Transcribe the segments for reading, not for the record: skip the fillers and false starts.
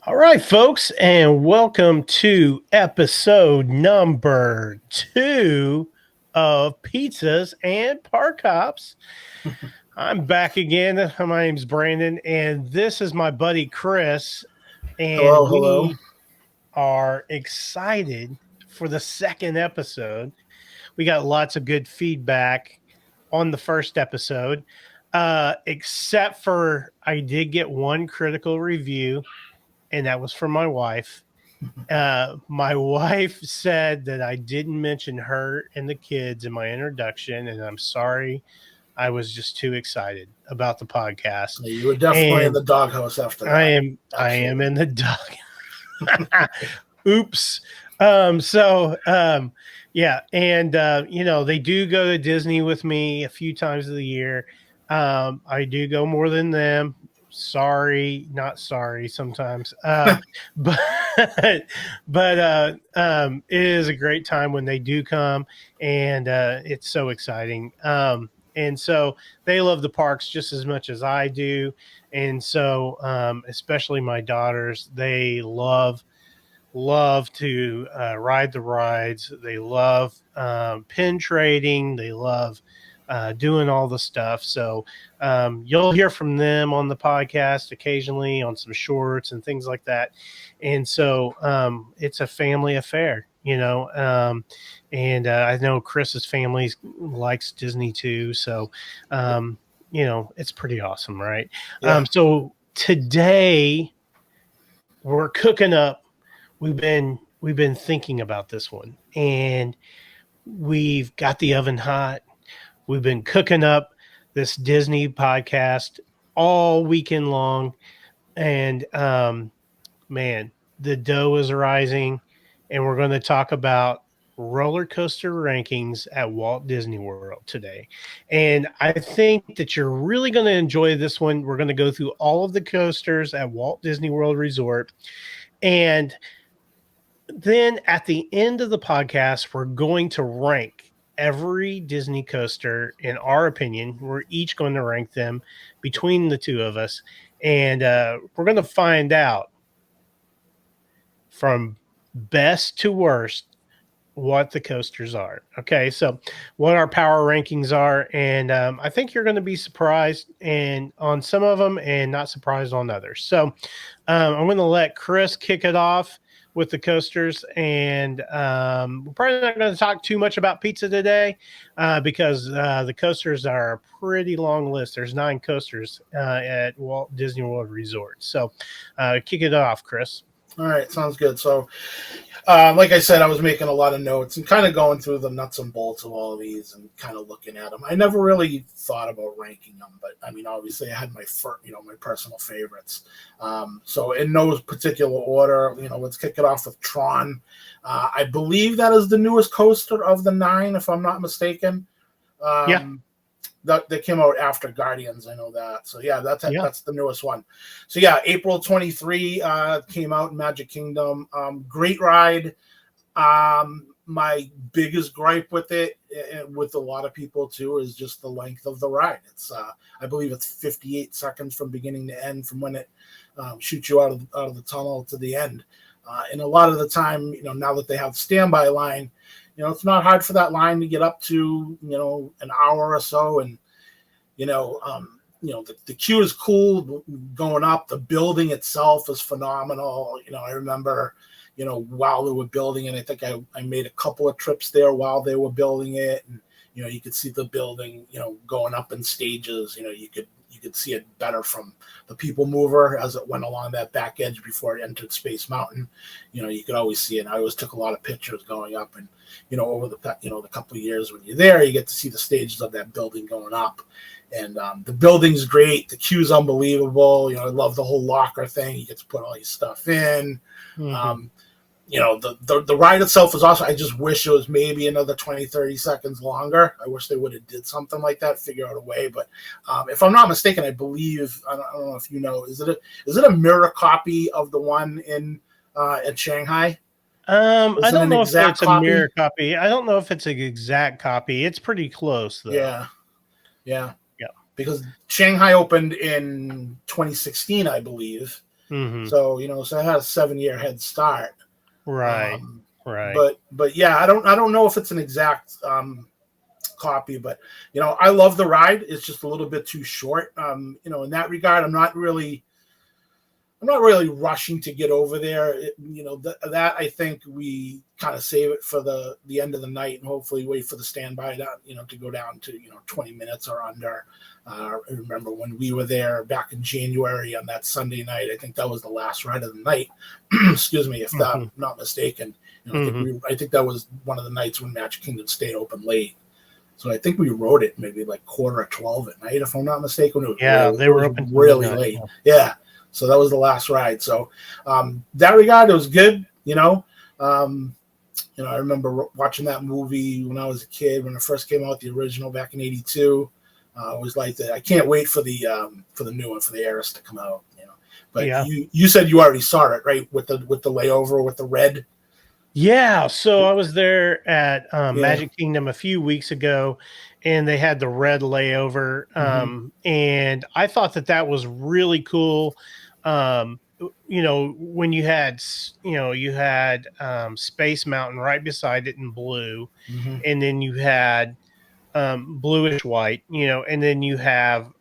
All right, folks, and welcome to episode number 2 of Pizzas and Park Hops. I'm back again. My name's Brandon, and this is my buddy Chris. And hello. We are excited for the second episode. We got lots of good feedback on the first episode, except for I did get one critical review. And that was from my wife. My wife said that I didn't mention her and the kids in my introduction, and I'm sorry. I was just too excited about the podcast. You were definitely in the doghouse after that. I am in the dog. Oops. Yeah. And, they do go to Disney with me a few times of the year. I do go more than them. Sorry, not sorry sometimes. But it is a great time when they do come, and it's so exciting. And so they love the parks just as much as I do. And so, especially my daughters, they love to ride the rides. They love pin trading. They love doing all the stuff. So you'll hear from them on the podcast occasionally on some shorts and things like that. And so it's a family affair, and I know Chris's family likes Disney too. So, it's pretty awesome, right? Yeah. So today we're cooking up. We've been thinking about this one, and we've got the oven hot. We've been cooking up this Disney podcast all weekend long. And, man, the dough is rising. And we're going to talk about roller coaster rankings at Walt Disney World today. And I think that you're really going to enjoy this one. We're going to go through all of the coasters at Walt Disney World Resort. And then at the end of the podcast, we're going to rank every Disney coaster in our opinion. We're each going to rank them between the two of us. And we're going to find out from best to worst what the coasters are. Okay, so what our power rankings are. And I think you're going to be surprised and on some of them and not surprised on others. So I'm going to let Chris kick it off with the coasters, and we're probably not going to talk too much about pizza today because the coasters are a pretty long list. There's 9 coasters at Walt Disney World Resort. So kick it off, Chris. All right, sounds good. So like I said, I was making a lot of notes and kind of going through the nuts and bolts of all of these and kind of looking at them. I never really thought about ranking them, but I mean, obviously I had my my personal favorites. So in no particular order, let's kick it off with Tron. I believe that is the newest coaster of the 9, if I'm not mistaken. Yeah. That came out after Guardians, I know that. So yeah, that's the newest one. So yeah, April 23 came out in Magic Kingdom. Great ride. my biggest gripe with it, and with a lot of people too, is just the length of the ride. It's I believe it's 58 seconds from beginning to end, from when it shoots you out of the tunnel to the end. And a lot of the time, now that they have the standby line, it's not hard for that line to get up to an hour or so. And the queue is cool going up. The building itself is phenomenal. I remember, while they were building it, I think I made a couple of trips there while they were building it. And, you could see the building, going up in stages. You could see it better from the people mover as it went along that back edge before it entered Space Mountain. You could always see it. I always took a lot of pictures going up, and, over the couple of years when you're there, you get to see the stages of that building going up. And the building's great. The queue's unbelievable. I love the whole locker thing. You get to put all your stuff in. Mm-hmm. The ride itself is awesome. I just wish it was maybe another 20, 30 seconds longer. I wish they would have did something like that, figure out a way. But if I'm not mistaken, I believe, I don't know if is it a mirror copy of the one in Shanghai? I don't know if it's a mirror copy. I don't know if it's an exact copy. It's pretty close, though. Yeah. Because Shanghai opened in 2016, I believe. Mm-hmm. So so it had a 7-year head start. Right. But yeah, I don't know if it's an exact copy, but I love the ride. It's just a little bit too short. In that regard, I'm not really rushing to get over there. That I think we kind of save it for the end of the night, and hopefully wait for the standby to go down to 20 minutes or under. I remember when we were there back in January on that Sunday night. I think that was the last ride of the night. Excuse me, if I'm not mistaken. I think that was one of the nights when Magic Kingdom stayed open late. So I think we rode it maybe like 11:45 at night, if I'm not mistaken. They were open really late. Yeah. So that was the last ride. So that regard, it was good. I remember watching that movie when I was a kid, when it first came out, the original back in '82. It was like that. I can't wait for the new one, for the Everest to come out. But yeah. You said you already saw it, right? With the layover with the red. Yeah. So I was there at Magic Kingdom a few weeks ago, and they had the red layover. And I thought that was really cool. When you had Space Mountain right beside it in blue, and then you had bluish white, and then you have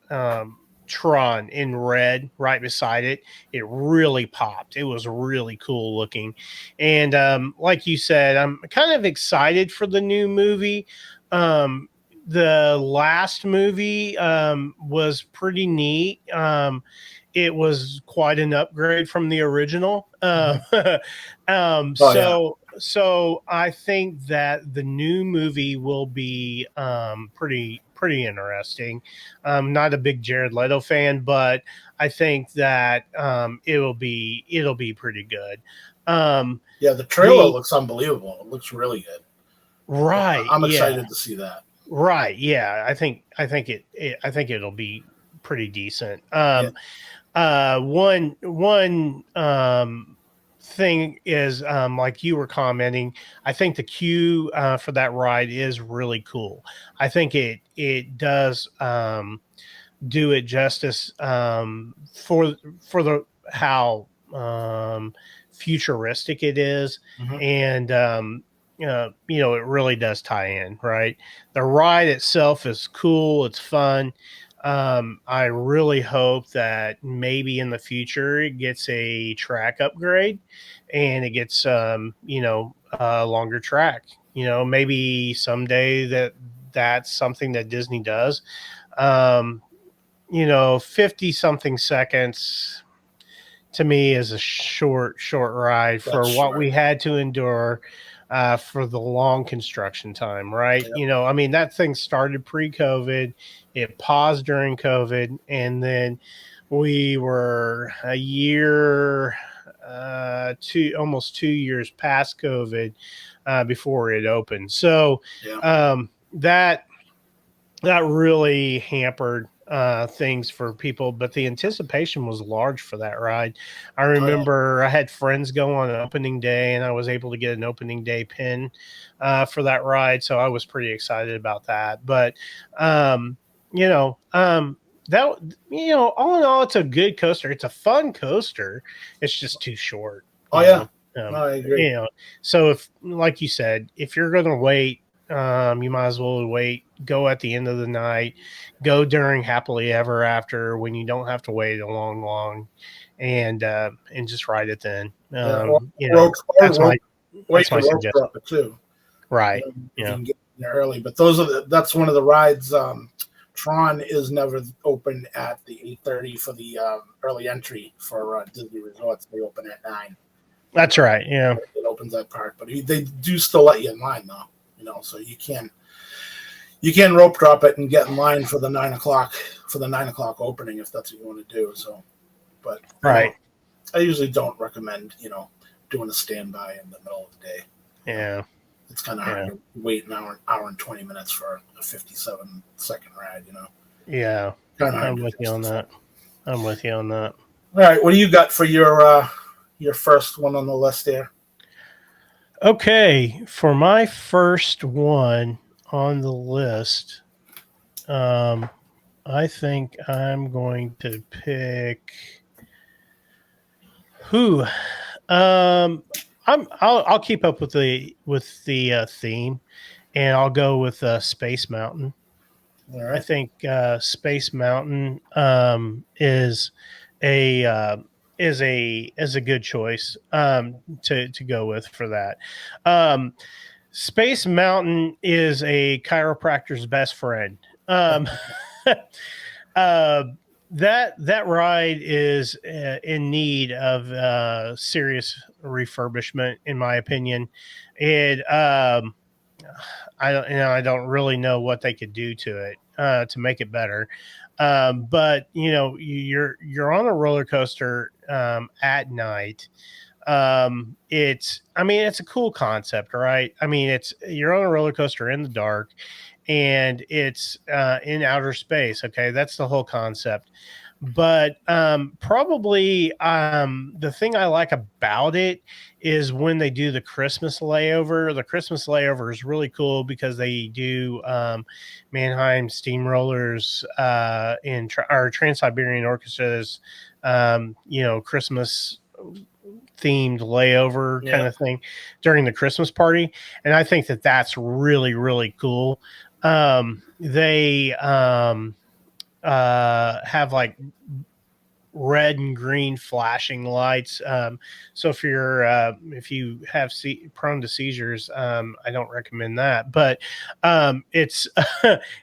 Tron in red right beside it. It really popped. It was really cool looking. And like you said, I'm kind of excited for the new movie. The last movie was pretty neat. It was quite an upgrade from the original. So I think that the new movie will be pretty interesting. Not a big Jared Leto fan, but I think that it'll be pretty good. The trailer looks unbelievable. It looks really good. Right. I'm excited to see that. Right. Yeah. I think it'll be pretty decent. One thing is, like you were commenting, I think the queue for that ride is really cool. I think it does do it justice for the how futuristic it is, and it really does tie in. Right, the ride itself is cool. It's fun. I really hope that maybe in the future it gets a track upgrade and it gets, a longer track. Maybe someday that's something that Disney does. 50 something seconds to me is a short ride for what we had to endure for the long construction time, right? Yep. That thing started pre-COVID, it paused during COVID, and then we were a year, almost 2 years past COVID before it opened. So that really hampered things for people, but the anticipation was large for that ride. I Oh, yeah. remember I had friends go on opening day, and I was able to get an opening day pin for that ride, so I was pretty excited about that. But um, you know, that all in all, it's a good coaster. It's a fun coaster. It's just too short. Oh, You yeah. know, No, I agree. so if, like you said, if you're going to wait, you might as well wait. Go at the end of the night. Go during happily ever after when you don't have to wait a and just ride it then. Yeah, You know, that's my or you that's my can rope suggestion. drop it too. Right. If you Yeah. can get in there early. But that's one of the rides. Tron is never open at the 8:30 for the early entry for Disney Resorts. They open at 9. That's right. Yeah. It opens that park, but they do still let you in line though. So you can rope drop it and get in line for the 9 o'clock opening if that's what you want to do. So, but Right. I usually don't recommend doing a standby in the middle of the day. Yeah. It's kind of hard to wait an hour and 20 minutes for a 57-second ride. Yeah. Kind of hard I'm to with you on that. I'm with you on that. All right, what do you got for your first one on the list there? Okay, for my first one on the list, I think I'm going to pick who. I'll keep up with the theme, and I'll go with Space Mountain. All I right. think Space Mountain is a is a good choice to go with for that. Um, Space Mountain is a chiropractor's best friend. uh, that ride is in need of serious refurbishment, in my opinion. It I don't really know what they could do to it to make it better. But you're on a roller coaster at night. It's a cool concept, right? I mean, you're on a roller coaster in the dark, and it's in outer space. Okay, that's the whole concept. But probably the thing I like about it is when they do the Christmas layover. The Christmas layover is really cool because they do Mannheim Steamrollers or Trans Siberian Orchestra's Christmas themed layover Yeah. kind of thing during the Christmas party, and I think that that's really really cool. They have like red and green flashing lights. So if you have prone to seizures, I don't recommend that. But it's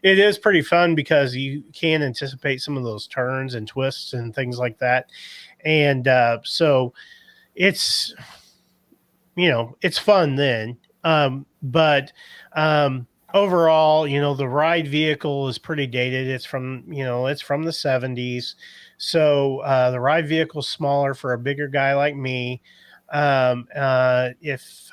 it is pretty fun because you can anticipate some of those turns and twists and things like that. And so it's it's fun then. But overall, the ride vehicle is pretty dated. It's from the 70s. So the ride vehicle is smaller for a bigger guy like me. If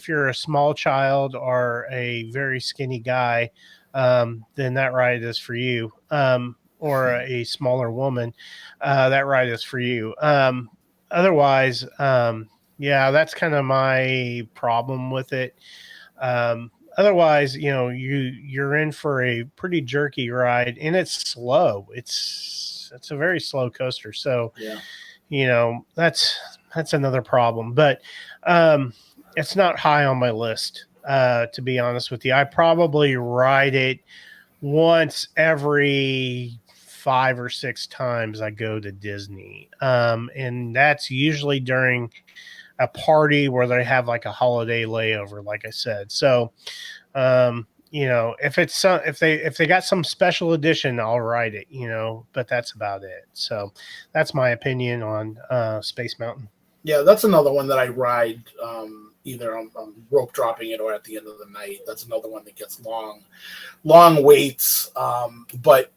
you're a small child or a very skinny guy, then that ride is for you. Or a smaller woman, that ride is for you. Otherwise, yeah, that's kind of my problem with it. Otherwise, you're in for a pretty jerky ride, and it's slow. It's a very slow coaster, so Yeah. That's another problem. But it's not high on my list, to be honest with you. I probably ride it once every 5 or 6 times I go to Disney, and that's usually during a party where they have like a holiday layover, like I said. So, if they got some special edition, I'll ride it. But that's about it. So, that's my opinion on Space Mountain. Yeah, that's another one that I ride either on rope dropping it or at the end of the night. That's another one that gets long waits. But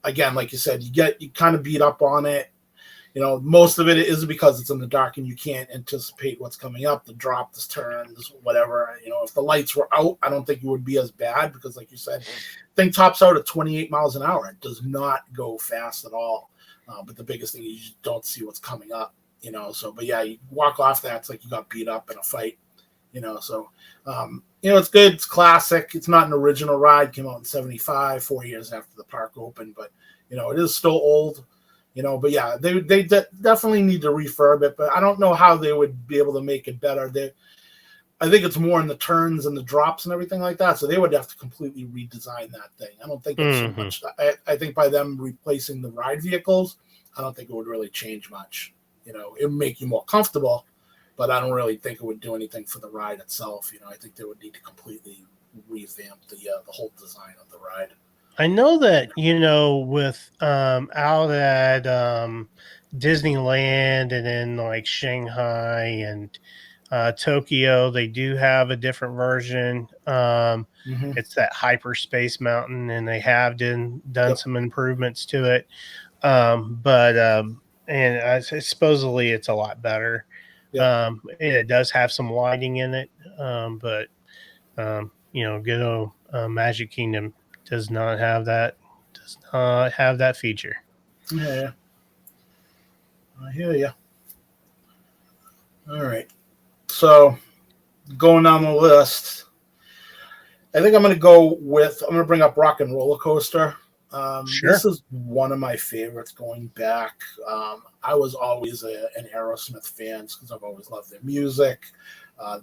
again, like you said, you kind of beat up on it. most of it is because it's in the dark and you can't anticipate what's coming up, the drop, the turns, whatever. If the lights were out, I don't think it would be as bad because, like you said, thing tops out at 28 miles an hour. It does not go fast at all. But the biggest thing is you just don't see what's coming up, but yeah, you walk off that, it's like you got beat up in a fight, it's good. It's classic. It's not an original ride. Came out in 75, 4 years after the park opened, but it is still old. But yeah, they definitely need to refurb it, but I don't know how they would be able to make it better. I think it's more in the turns and the drops and everything like that, so they would have to completely redesign that thing. I don't think it's so much. I think by them replacing the ride vehicles, I don't think it would really change much. It would make you more comfortable, but I don't really think it would do anything for the ride itself. I think they would need to completely revamp the whole design of the ride. I know that, with out at Disneyland and in like Shanghai and Tokyo, they do have a different version. It's that hyperspace mountain, and they have done some improvements to it. And supposedly it's a lot better. And it does have some lighting in it, but good old Magic Kingdom does not have that feature. Yeah, I hear you. All right, so going down the list, I think I'm going to bring up Rock and Roller Coaster. Sure. This is one of my favorites going back. I was always an Aerosmith fan because I've always loved their music.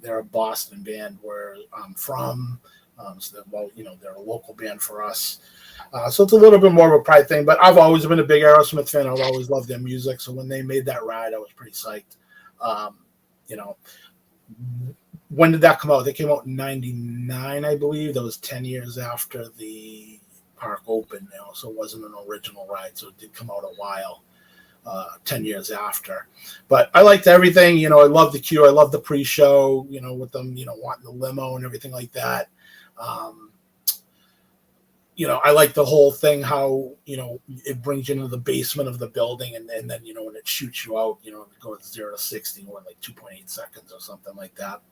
They're a Boston band where I'm from. So they're a local band for us. So it's a little bit more of a pride thing, but I've always been a big Aerosmith fan. I've always loved their music. So when they made that ride, I was pretty psyched. When did that come out? They came out in 99, I believe. That was 10 years after the park opened, so it wasn't an original ride. So it did come out a while, 10 years after. But I liked everything. I love the queue. I love the pre-show, with them, wanting the limo and everything like that. I like the whole thing, how, it brings you into the basement of the building and then, when it shoots you out, it goes 0 to 60 in like 2.8 seconds or something like that.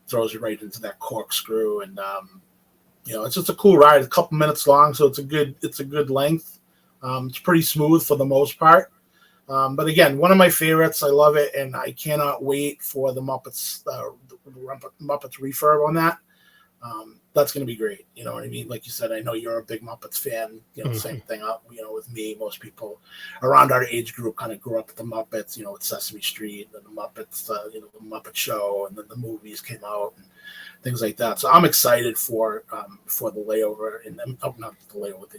Throws you right into that corkscrew. And, it's just a cool ride, a couple minutes long. So it's a good length. It's pretty smooth for the most part. But again, one of my favorites. I love it. And I cannot wait for the Muppets refurb on that. That's going to be great. You know what I mean? Like you said, I know you're a big Muppets fan. Same thing up, with me. Most people around our age group kind of grew up with the Muppets, with Sesame Street and the Muppets, the Muppet Show, and then the movies came out and things like that. So I'm excited for the layover and not the layover,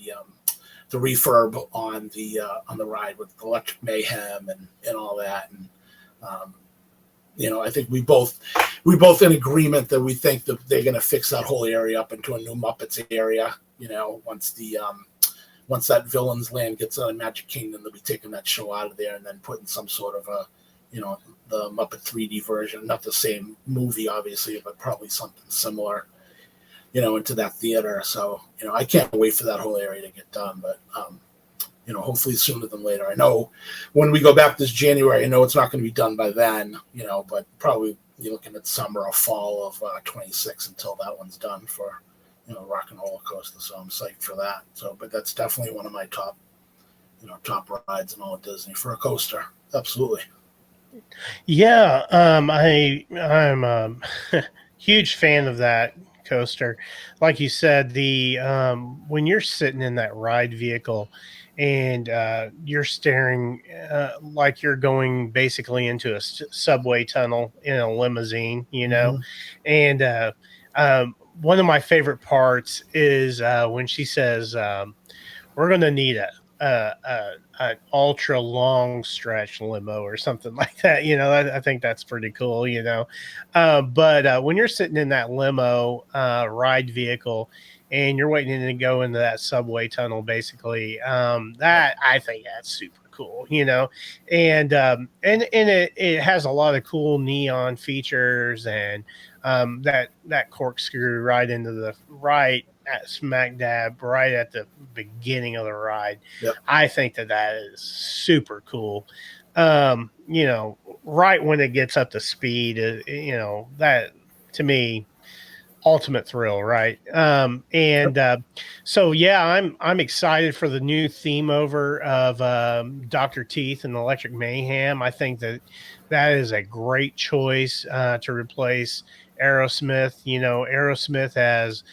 the refurb on the ride with Electric Mayhem and all that. And I think we both in agreement that we think that they're going to fix that whole area up into a new Muppets area. Once that Villains Land gets out of Magic Kingdom, they'll be taking that show out of there and then putting some sort of the Muppet 3D version, not the same movie obviously, but probably something similar, into that theater. So I can't wait for that whole area to get done, but hopefully sooner than later. I know when we go back this January, I know it's not going to be done by then, but probably you're looking at summer or fall of 26 until that one's done for, Rock and Roller Coaster. So I'm psyched for that. So, but that's definitely one of my top rides in all of Disney for a coaster. Absolutely. Yeah. I'm a huge fan of that coaster. Like you said, when you're sitting in that ride vehicle and you're staring like you're going basically into a subway tunnel in a limousine, and one of my favorite parts is when she says, we're going to need an ultra long stretch limo or something like that. I think that's pretty cool, but when you're sitting in that limo ride vehicle and you're waiting to go into that subway tunnel, basically, that I think that's super cool, and it has a lot of cool neon features and that corkscrew right into the right at smack dab right at the beginning of the ride. Yep. I think that is super cool. right when it gets up to speed, that to me, ultimate thrill, right? So yeah, I'm excited for the new theme over of Dr. Teeth and Electric Mayhem. I think that is a great choice to replace Aerosmith. Aerosmith has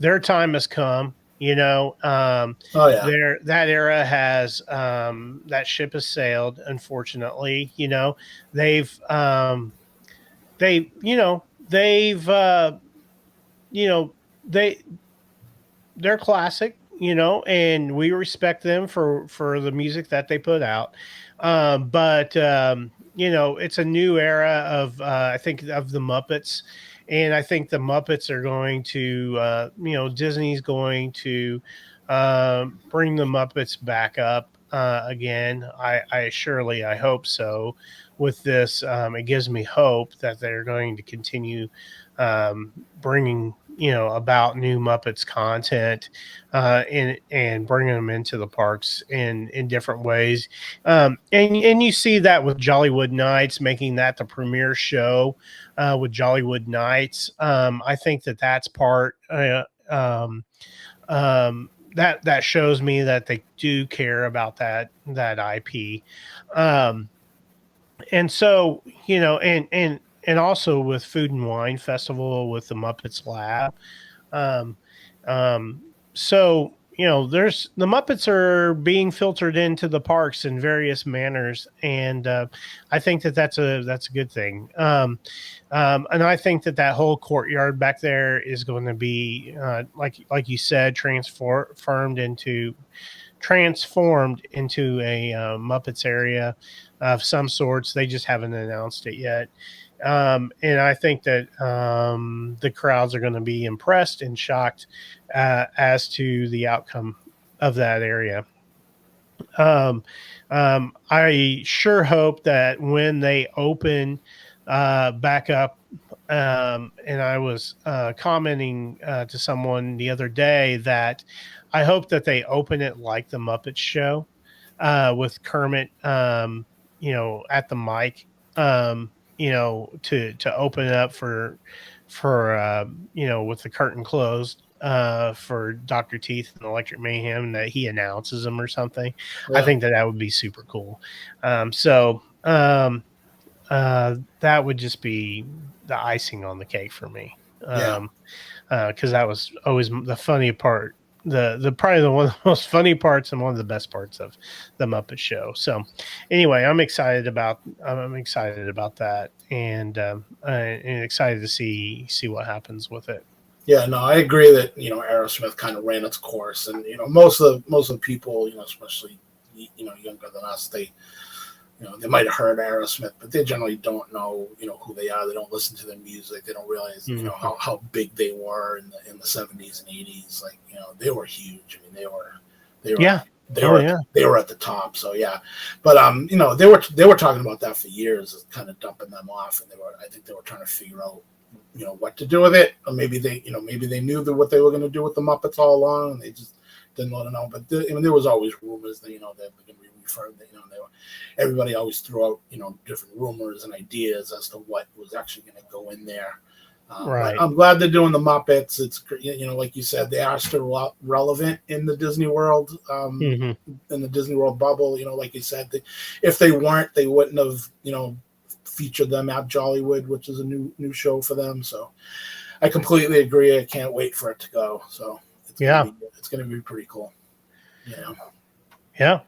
their time has come. Oh yeah, That era has that ship has sailed. Unfortunately, they've they you know they've you know they they're classic, and we respect them for the music that they put out. But it's a new era of I think of the Muppets, and I think the Muppets are going to Disney's going to bring the Muppets back up again. I hope so. With this, it gives me hope that they're going to continue bringing about new Muppets content and bringing them into the parks in different ways. And you see that with Jollywood Nights, making that the premier show with Jollywood Nights. I think that's part. That shows me that they do care about that IP. Um, and so and also with Food and Wine Festival with the Muppets Lab. um so there's the Muppets are being filtered into the parks in various manners, and I think that's a good thing. And I think that whole courtyard back there is going to be like you said, transformed into a Muppets area of some sorts. They just haven't announced it yet. And I think that the crowds are going to be impressed and shocked as to the outcome of that area. Um, I sure hope that when they open back up, and I was commenting to someone the other day that I hope that they open it like the Muppet Show with Kermit, at the mic, to open it up for with the curtain closed for Dr. Teeth and Electric Mayhem, that he announces them or something. I yeah, think that would be super cool. That would just be the icing on the cake for me. yeah, Because that was always the funny part, the probably the one of the most funny parts and one of the best parts of the Muppet Show. So, anyway, I'm excited about that, and excited to see what happens with it. yeah. No, I agree that Aerosmith kind of ran its course, and most of the people, especially younger than us, they might have heard Aerosmith, but they generally don't know, who they are. They don't listen to their music. They don't realize, Mhm. how big they were in the 70s and 80s. Like, they were huge. I mean, they were Yeah. they Oh were at yeah. the top. So yeah, but they were talking about that for years, kind of dumping them off, and I think they were trying to figure out, what to do with it, or maybe they knew what they were going to do with the Muppets all along, and they just didn't let them know. But there was always rumors that they were going to be referred. Everybody always threw out different rumors and ideas as to what was actually going to go in there. But Right. I'm glad they're doing the Muppets. It's like you said, they are still relevant in the Disney World, Hmm. in the Disney World bubble. Like you said, if they weren't, they wouldn't have featured them at Jollywood, which is a new show for them. So I completely agree. I can't wait for it to go. So Yeah. it's gonna be pretty cool. Yeah, Yeah.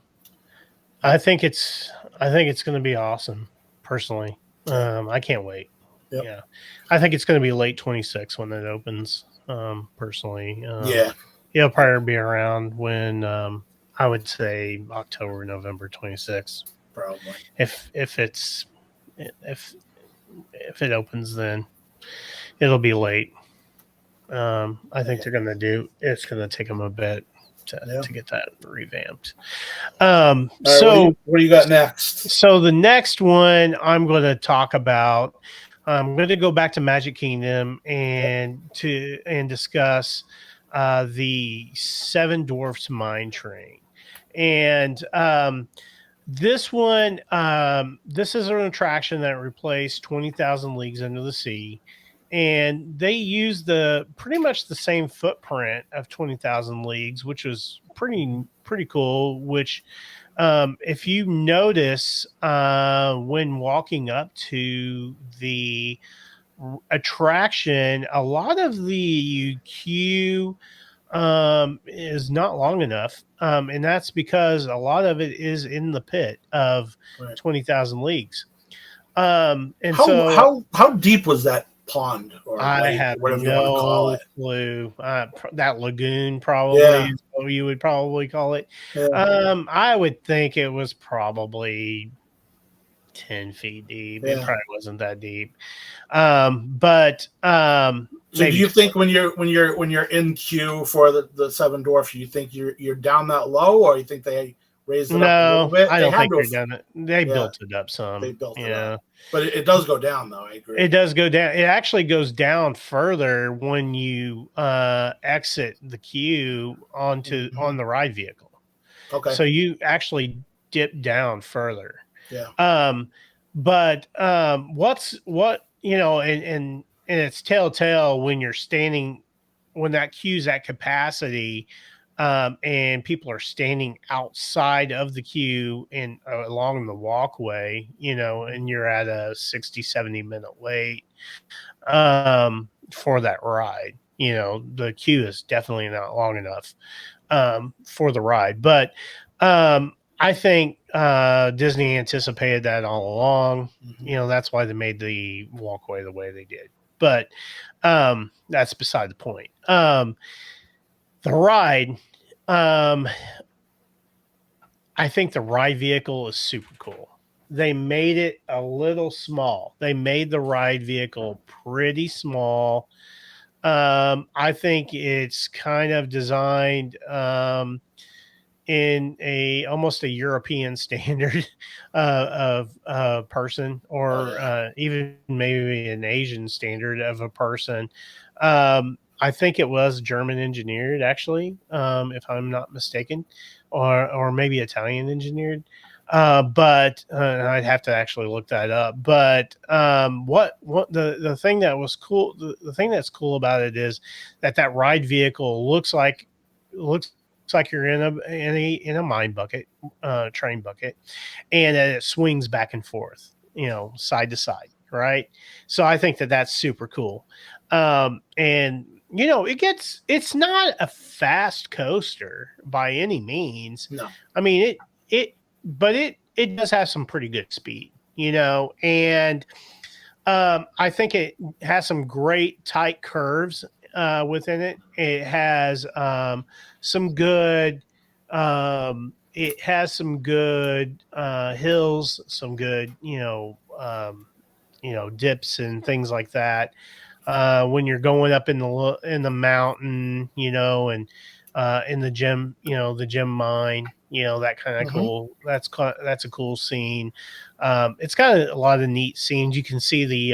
I think it's going to be awesome. Personally, yeah, I can't wait. yep, Yeah, I think it's going to be late 26 when it opens. Personally, yeah, it'll probably be around when I would say October, November 26. probably. If if it opens, then it'll be late. I think Yeah, they're going to do. It's going to take them a bit yeah. to get that revamped. Um, All right, so what do you got next? So the next one I'm going to talk about, I'm going to go back to Magic Kingdom Yep. and discuss the Seven Dwarfs Mine Train, and This one, this is an attraction that replaced 20,000 Leagues Under the Sea, and they used the pretty much the same footprint of 20,000 Leagues, which was pretty cool. Which, if you notice, when walking up to the attraction, a lot of the queue is not long enough, and that's because a lot of it is in the pit of Right. 20,000 Leagues. And How so how how deep was that pond or I lake have or whatever you want to call no it? clue. That lagoon probably Yeah, is what you would probably call it. yeah, I would think it was probably 10 feet deep. It yeah. probably wasn't that deep. But So do maybe you think when you're in queue for the Seven Dwarfs, you think you're down that low, or you think they raised it up a little no, bit? I They don't had think to they're have, done it. They yeah, built it up they some. built it up, Yeah. but it does go down though. I It agree. does go down. It actually goes down further when you exit the queue onto Mhm. on the ride vehicle. Okay, So you actually dip down further. yeah, Um, but what and it's telltale when you're standing when that queue's at capacity, and people are standing outside of the queue and along the walkway, and you're at a 60-70 minute wait for that ride. The queue is definitely not long enough for the ride. But I think Disney anticipated that all along. hmm That's why they made the walkway the way they did. But that's beside the point. The ride, um, I think the ride vehicle is super cool. They made it a little small. They made the ride vehicle pretty small. I think it's kind of designed in a almost a European standard of person, Oh or yeah, even maybe an Asian standard of a person. I think it was German engineered, actually, if I'm not mistaken, or maybe Italian engineered. But I'd have to actually look that up. But what the thing that was cool, the thing that's cool about it is that ride vehicle looks like you're in a mine bucket, train bucket, and it swings back and forth, side to side, right? So I think that that's super cool. And it's not a fast coaster by any means. no, I mean but it does have some pretty good speed, and I think it has some great tight curves within it. It has some good. It has some good hills, some good, dips and things like that. When you're going up in the mountain, and in the gem mine, that kind of hmm cool. That's a cool scene. It's got a lot of neat scenes. You can see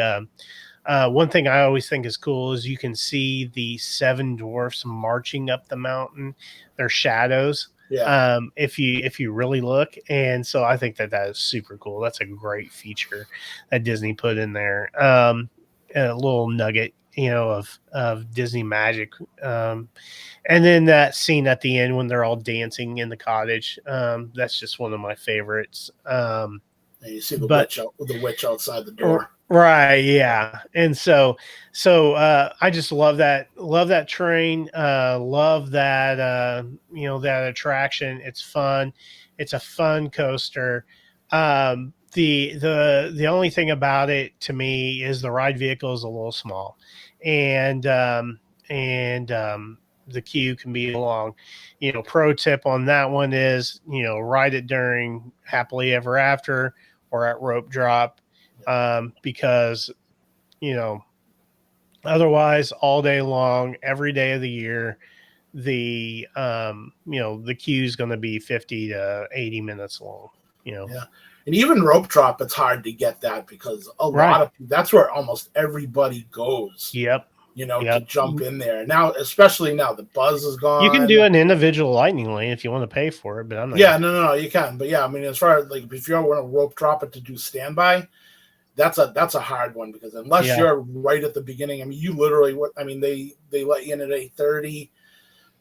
one thing I always think is cool is you can see the seven dwarfs marching up the mountain, their shadows. yeah. If you really look, and so I think that is super cool. That's a great feature that Disney put in there. A little nugget, of Disney magic. And then that scene at the end when they're all dancing in the cottage. That's just one of my favorites. And you see But the witch outside the door. Right, yeah. And so I just love that train, love that that attraction. It's fun. It's a fun coaster. The only thing about it to me is the ride vehicle is a little small, and the queue can be long. Pro tip on that one is, ride it during Happily Ever After or at rope drop, because you know otherwise all day long, every day of the year, the queue is going to be 50 to 80 minutes long. Yeah. And even rope drop, it's hard to get that because a lot Right. of that's where almost everybody goes. Yep. to Yep. jump in there. Now, especially now, the buzz is You can do gone. an individual lightning lane if you want to pay for it, but I'm not. Yeah, no, you can. But yeah, I mean, as far as like if you're going to rope drop it to do standby, that's a hard one because unless you're right at the beginning, I mean, you literally they let you in at 8:30.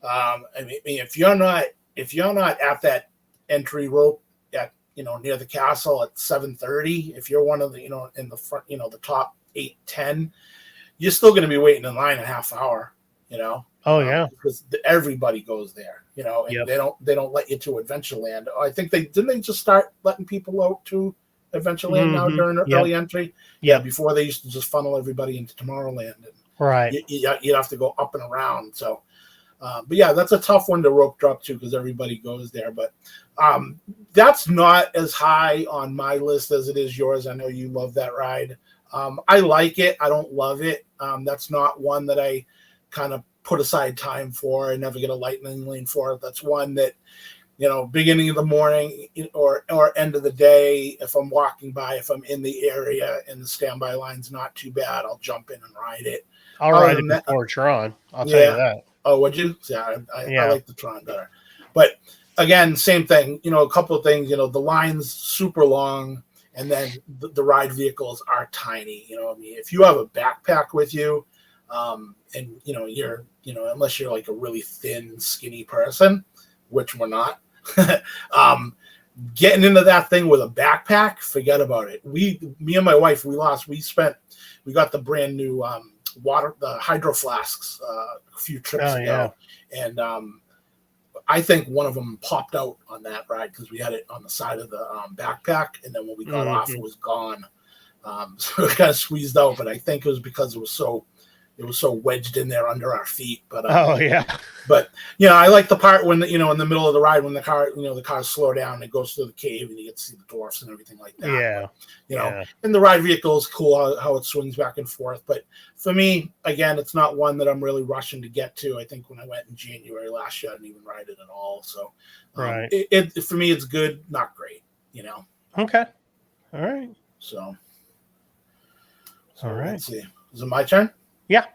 I mean, if you're not at that entry rope at near the castle at 7:30, if you're one of the in the front, the top 8-10, you're still going to be waiting in line a half hour. Oh yeah, because everybody goes there. And they don't let you to Adventureland. I think they just start letting people out to Adventureland now during early entry. Yeah, before they used to just funnel everybody into Tomorrowland. And right. You'd have to go up and around. So, but yeah, that's a tough one to rope drop to because everybody goes there. But that's not as high on my list as it is yours. I know you love that ride. I like it. I don't love it. That's not one that I kind of put aside time for. I never get a lightning lane for it. That's one that, beginning of the morning or end of the day, if I'm walking by, if I'm in the area and the standby line's not too bad, I'll jump in and ride it. I'll ride it before Tron. I'll tell you that. Oh, would you? Yeah, I like the Tron better. But again, same thing. A couple of things. The line's super long, and then the ride vehicles are tiny. I mean, if you have a backpack with you, and you're unless you're like a really thin, skinny person, which we're not, getting into that thing with a backpack, forget about it. Me and my wife, we got the brand new the hydro flasks a few trips ago, and I think one of them popped out on that ride because we had it on the side of the backpack, and then when we got off, it was gone. So it kind of squeezed out, but I think it was because it was so wedged in there under our feet. But but I like the part when in the middle of the ride when the cars slow down and it goes through the cave and you get to see the dwarfs and everything like that. But, and the ride vehicle is cool how it swings back and forth. But for me, again, it's not one that I'm really rushing to get to. I think when I went in January last year, I didn't even ride it at all. So it for me, it's good, not great. Okay. All right. So all right. Let's see. Is it my turn? Yeah.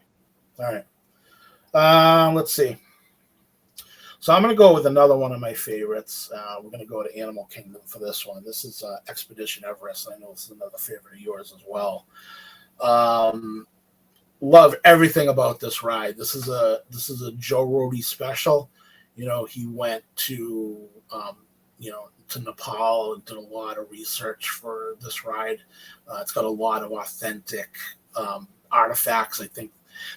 All right. Let's see. So I'm going to go with another one of my favorites. We're going to go to Animal Kingdom for this one. This is Expedition Everest. I know this is another favorite of yours as well. Love everything about this ride. This is a Joe Rohde special. He went to to Nepal and did a lot of research for this ride. It's got a lot of authentic artifacts. I think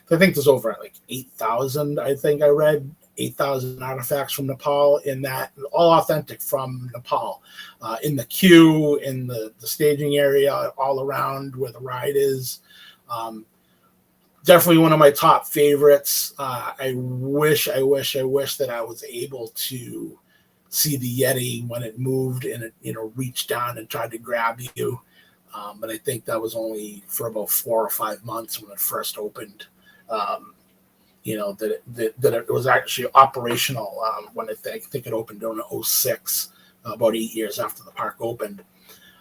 there's over like 8,000. I think I read 8,000 artifacts from Nepal in that, all authentic from Nepal, in the queue, in the staging area, all around where the ride is. Definitely one of my top favorites. I wish that I was able to see the Yeti when it moved and it reached down and tried to grab you. But I think that was only for about 4 or 5 months when it first opened. That it was actually operational when I think it opened in 2006, about 8 years after the park opened.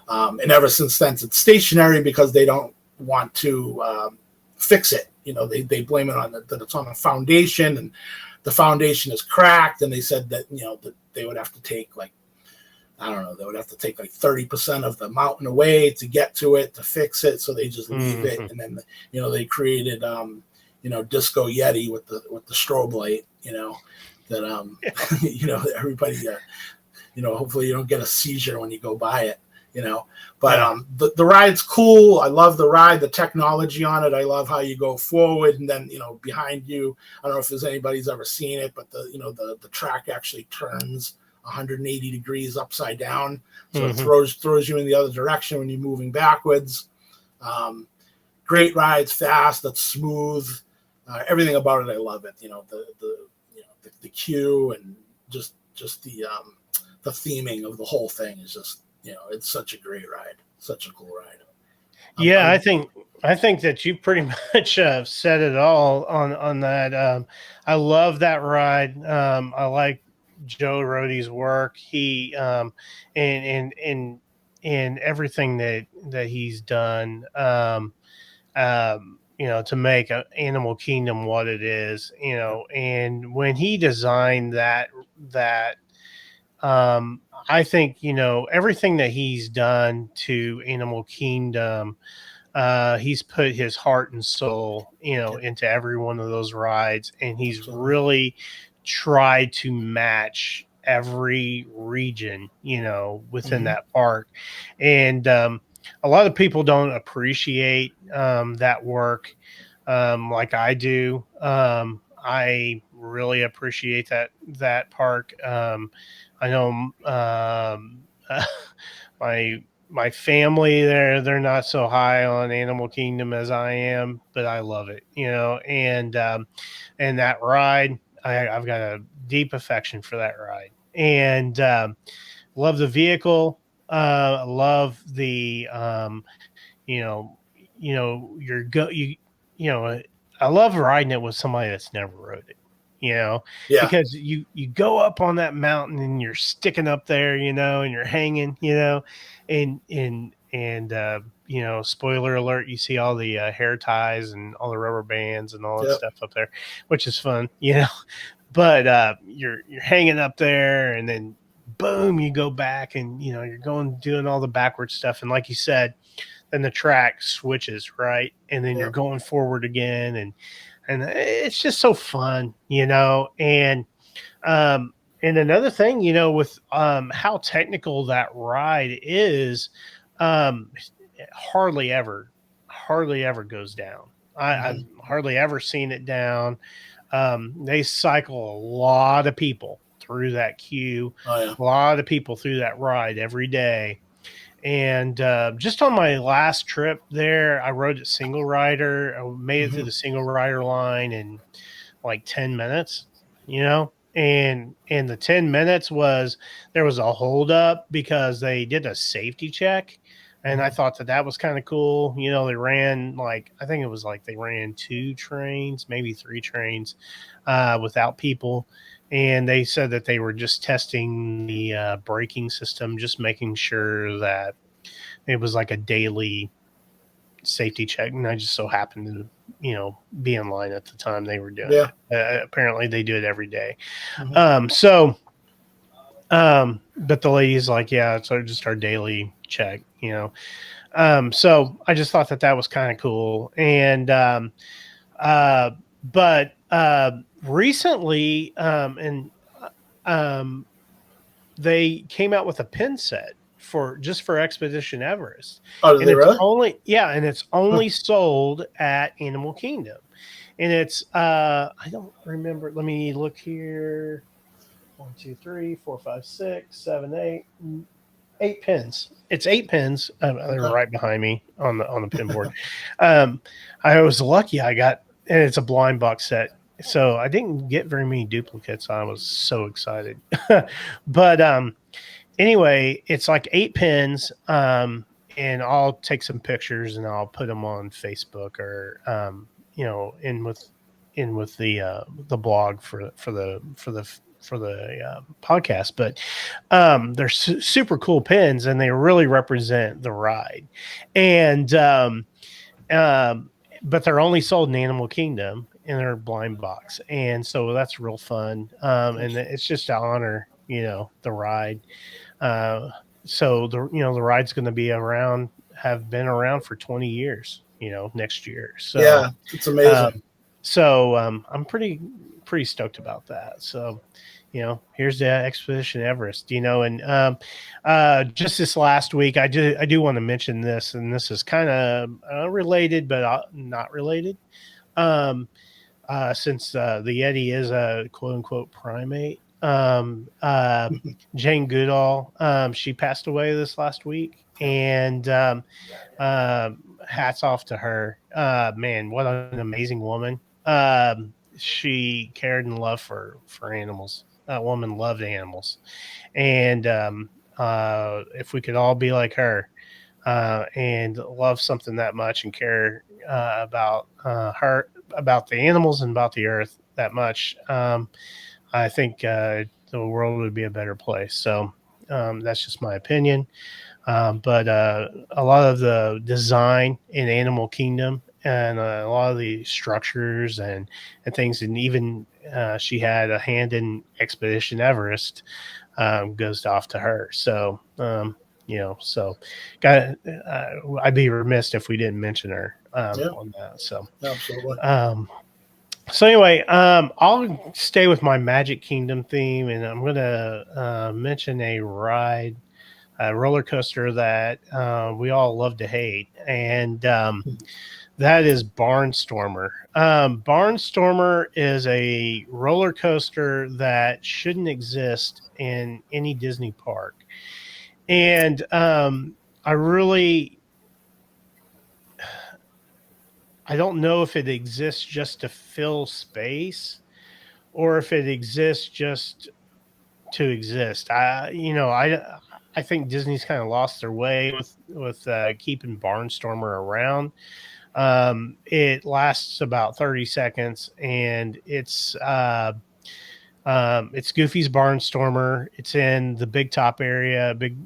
And ever since then, it's stationary because they don't want to fix it. They blame it on that it's on a foundation and the foundation is cracked. And they said that, that they would have to take they would have to take like 30% of the mountain away to get to it, to fix it. So they just leave it. And then, they created, Disco Yeti with the strobe light, that, everybody, hopefully you don't get a seizure when you go by it, but the ride's cool. I love the ride, the technology on it. I love how you go forward and then, behind you, I don't know if there's anybody's ever seen it, but the track actually turns 180 degrees upside down. So it throws you in the other direction when you're moving backwards. Great ride. It's fast. It's smooth. Everything about it. I love it. The queue and just the theming of the whole thing is just, it's such a great ride. Such a cool ride. I think that you pretty much said it all on that. I love that ride. I like Joe Rohde's work. He and everything that he's done. to make Animal Kingdom what it is, and when he designed that I think, everything that he's done to Animal Kingdom, he's put his heart and soul, Yeah, into every one of those rides, and he's absolutely. really tried to match every region, within Hmm. that park. And a lot of people don't appreciate that work like I do. I really appreciate that park. I know my my family they're not so high on Animal Kingdom as I am, but I love it, and that ride, I've got a deep affection for that ride, and love the vehicle, love the you know you're go you you know I love riding it with somebody that's never rode it, Yeah, because you go up on that mountain and you're sticking up there, and you're hanging, and spoiler alert, you see all the hair ties and all the rubber bands and all that yep, stuff up there, which is fun, but you're hanging up there, and then boom, you go back, and you're going doing all the backward stuff, and like you said, then the track switches, right, and then you're yep, going forward again, and it's just so fun, um and another thing, with how technical that ride is, it hardly ever goes down. I've hmm, hardly ever seen it down. They cycle a lot of people through that queue, oh yeah, a lot of people through that ride every day. And just on my last trip there, I rode it single rider. I made it through hmm, the single rider line in like 10 minutes, and the 10 minutes was, there was a holdup because they did a safety check. And I hmm, thought that was kind of cool. They ran, like, I think it was like they ran two trains, maybe three trains, without people. And they said that they were just testing the braking system, just making sure that it was like a daily safety check. And I just so happened to, be in line at the time they were doing yeah, it. Apparently, they do it every day. hmm, So, but the lady's like, yeah, it's just our daily check. So I just thought that was kind of cool. And, uh, but recently, and um, they came out with a pin set for Expedition Everest, oh, did and they it's really? Huh. only sold at Animal Kingdom, and it's I don't remember. Let me look here. 1, 2, 3, 4, 5, 6, 7, 8, 8 pins. It's 8 pins. They're Okay, right behind me on the pin board. Um, I was lucky. I got, and it's a blind box set, so I didn't get very many duplicates. I was so excited, but anyway, it's like 8 pins. And I'll take some pictures and I'll put them on Facebook, or in with the blog for the podcast. But they're super cool pins, and they really represent the ride. And um, but they're only sold in Animal Kingdom in their blind box, and so that's real fun. And nice. it's just to honor, the ride. uh, so the ride's going to be around, have been around for 20 years, next year. So Yeah, it's amazing. um, I'm pretty stoked about that. So here's the Expedition Everest. And just this last week, I do want to mention this, and this is kind of related, but not related. Um, since the Yeti is a quote unquote primate. Jane Goodall, she passed away this last week, Yeah, and hats off to her. Man, what an amazing woman. She cared and loved for animals. That woman loved animals, and if we could all be like her, and love something that much and care about her, about the animals and about the earth that much, I think the world would be a better place. So that's just my opinion. But a lot of the design in Animal Kingdom and a lot of the structures and things, and even she had a hand in Expedition Everest. Goes off to her. So so got I'd be remiss if we didn't mention her Yeah, on that. So absolutely. um, anyway, I'll stay with my Magic Kingdom theme, and I'm gonna mention a roller coaster that we all love to hate, and that is Barnstormer. Barnstormer is a roller coaster that shouldn't exist in any Disney park, and I really I don't know if it exists just to fill space or if it exists just to exist. I think Disney's kind of lost their way with keeping Barnstormer around. It lasts about 30 seconds, and it's Goofy's Barnstormer. It's in the Big Top area, big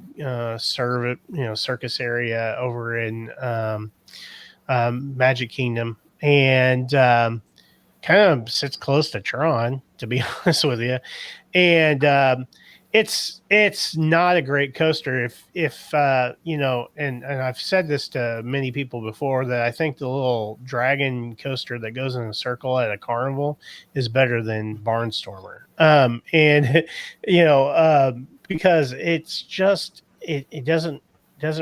circus area over in Magic Kingdom, and kind of sits close to Tron, to be honest with you. And it's not a great coaster if and I've said this to many people before, that I think the little dragon coaster that goes in a circle at a carnival is better than Barnstormer. And because it's just it doesn't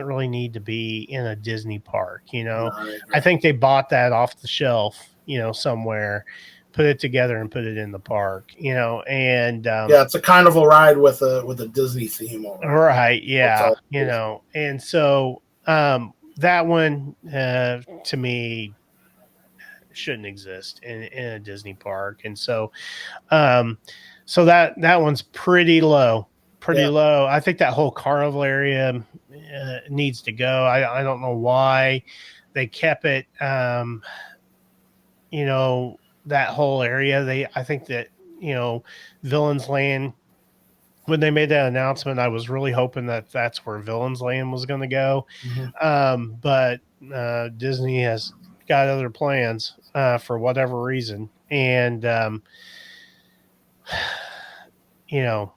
really need to be in a Disney park. No, I I agree. think they bought that off the shelf, somewhere, put it together and put it in the park, and Yeah, it's a carnival ride with a Disney theme over it. right, That's yeah, all it is. and so that one to me shouldn't exist in a Disney park, and um, so that one's pretty Yeah. low. I think that whole carnival area needs to go. I don't know why they kept it. That whole area. I think that Villains Land, when they made that announcement, I was really hoping that that's where Villains Land was going to go. Hmm. But Disney has got other plans for whatever reason, and you know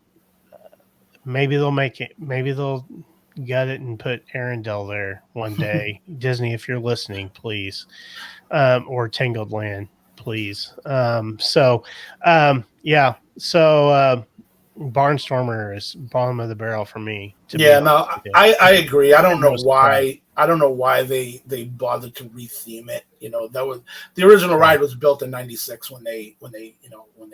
maybe they'll make it. Maybe they'll gut it and put Arendelle there one day. Disney, if you're listening, please, or Tangled Land, please. Yeah. So Barnstormer is bottom of the barrel for me, to be Yeah, honest no, with you. I agree. I don't I'm know no surprise. why. I don't know why they bothered to retheme it. That was the original Right. ride was built in '96 when they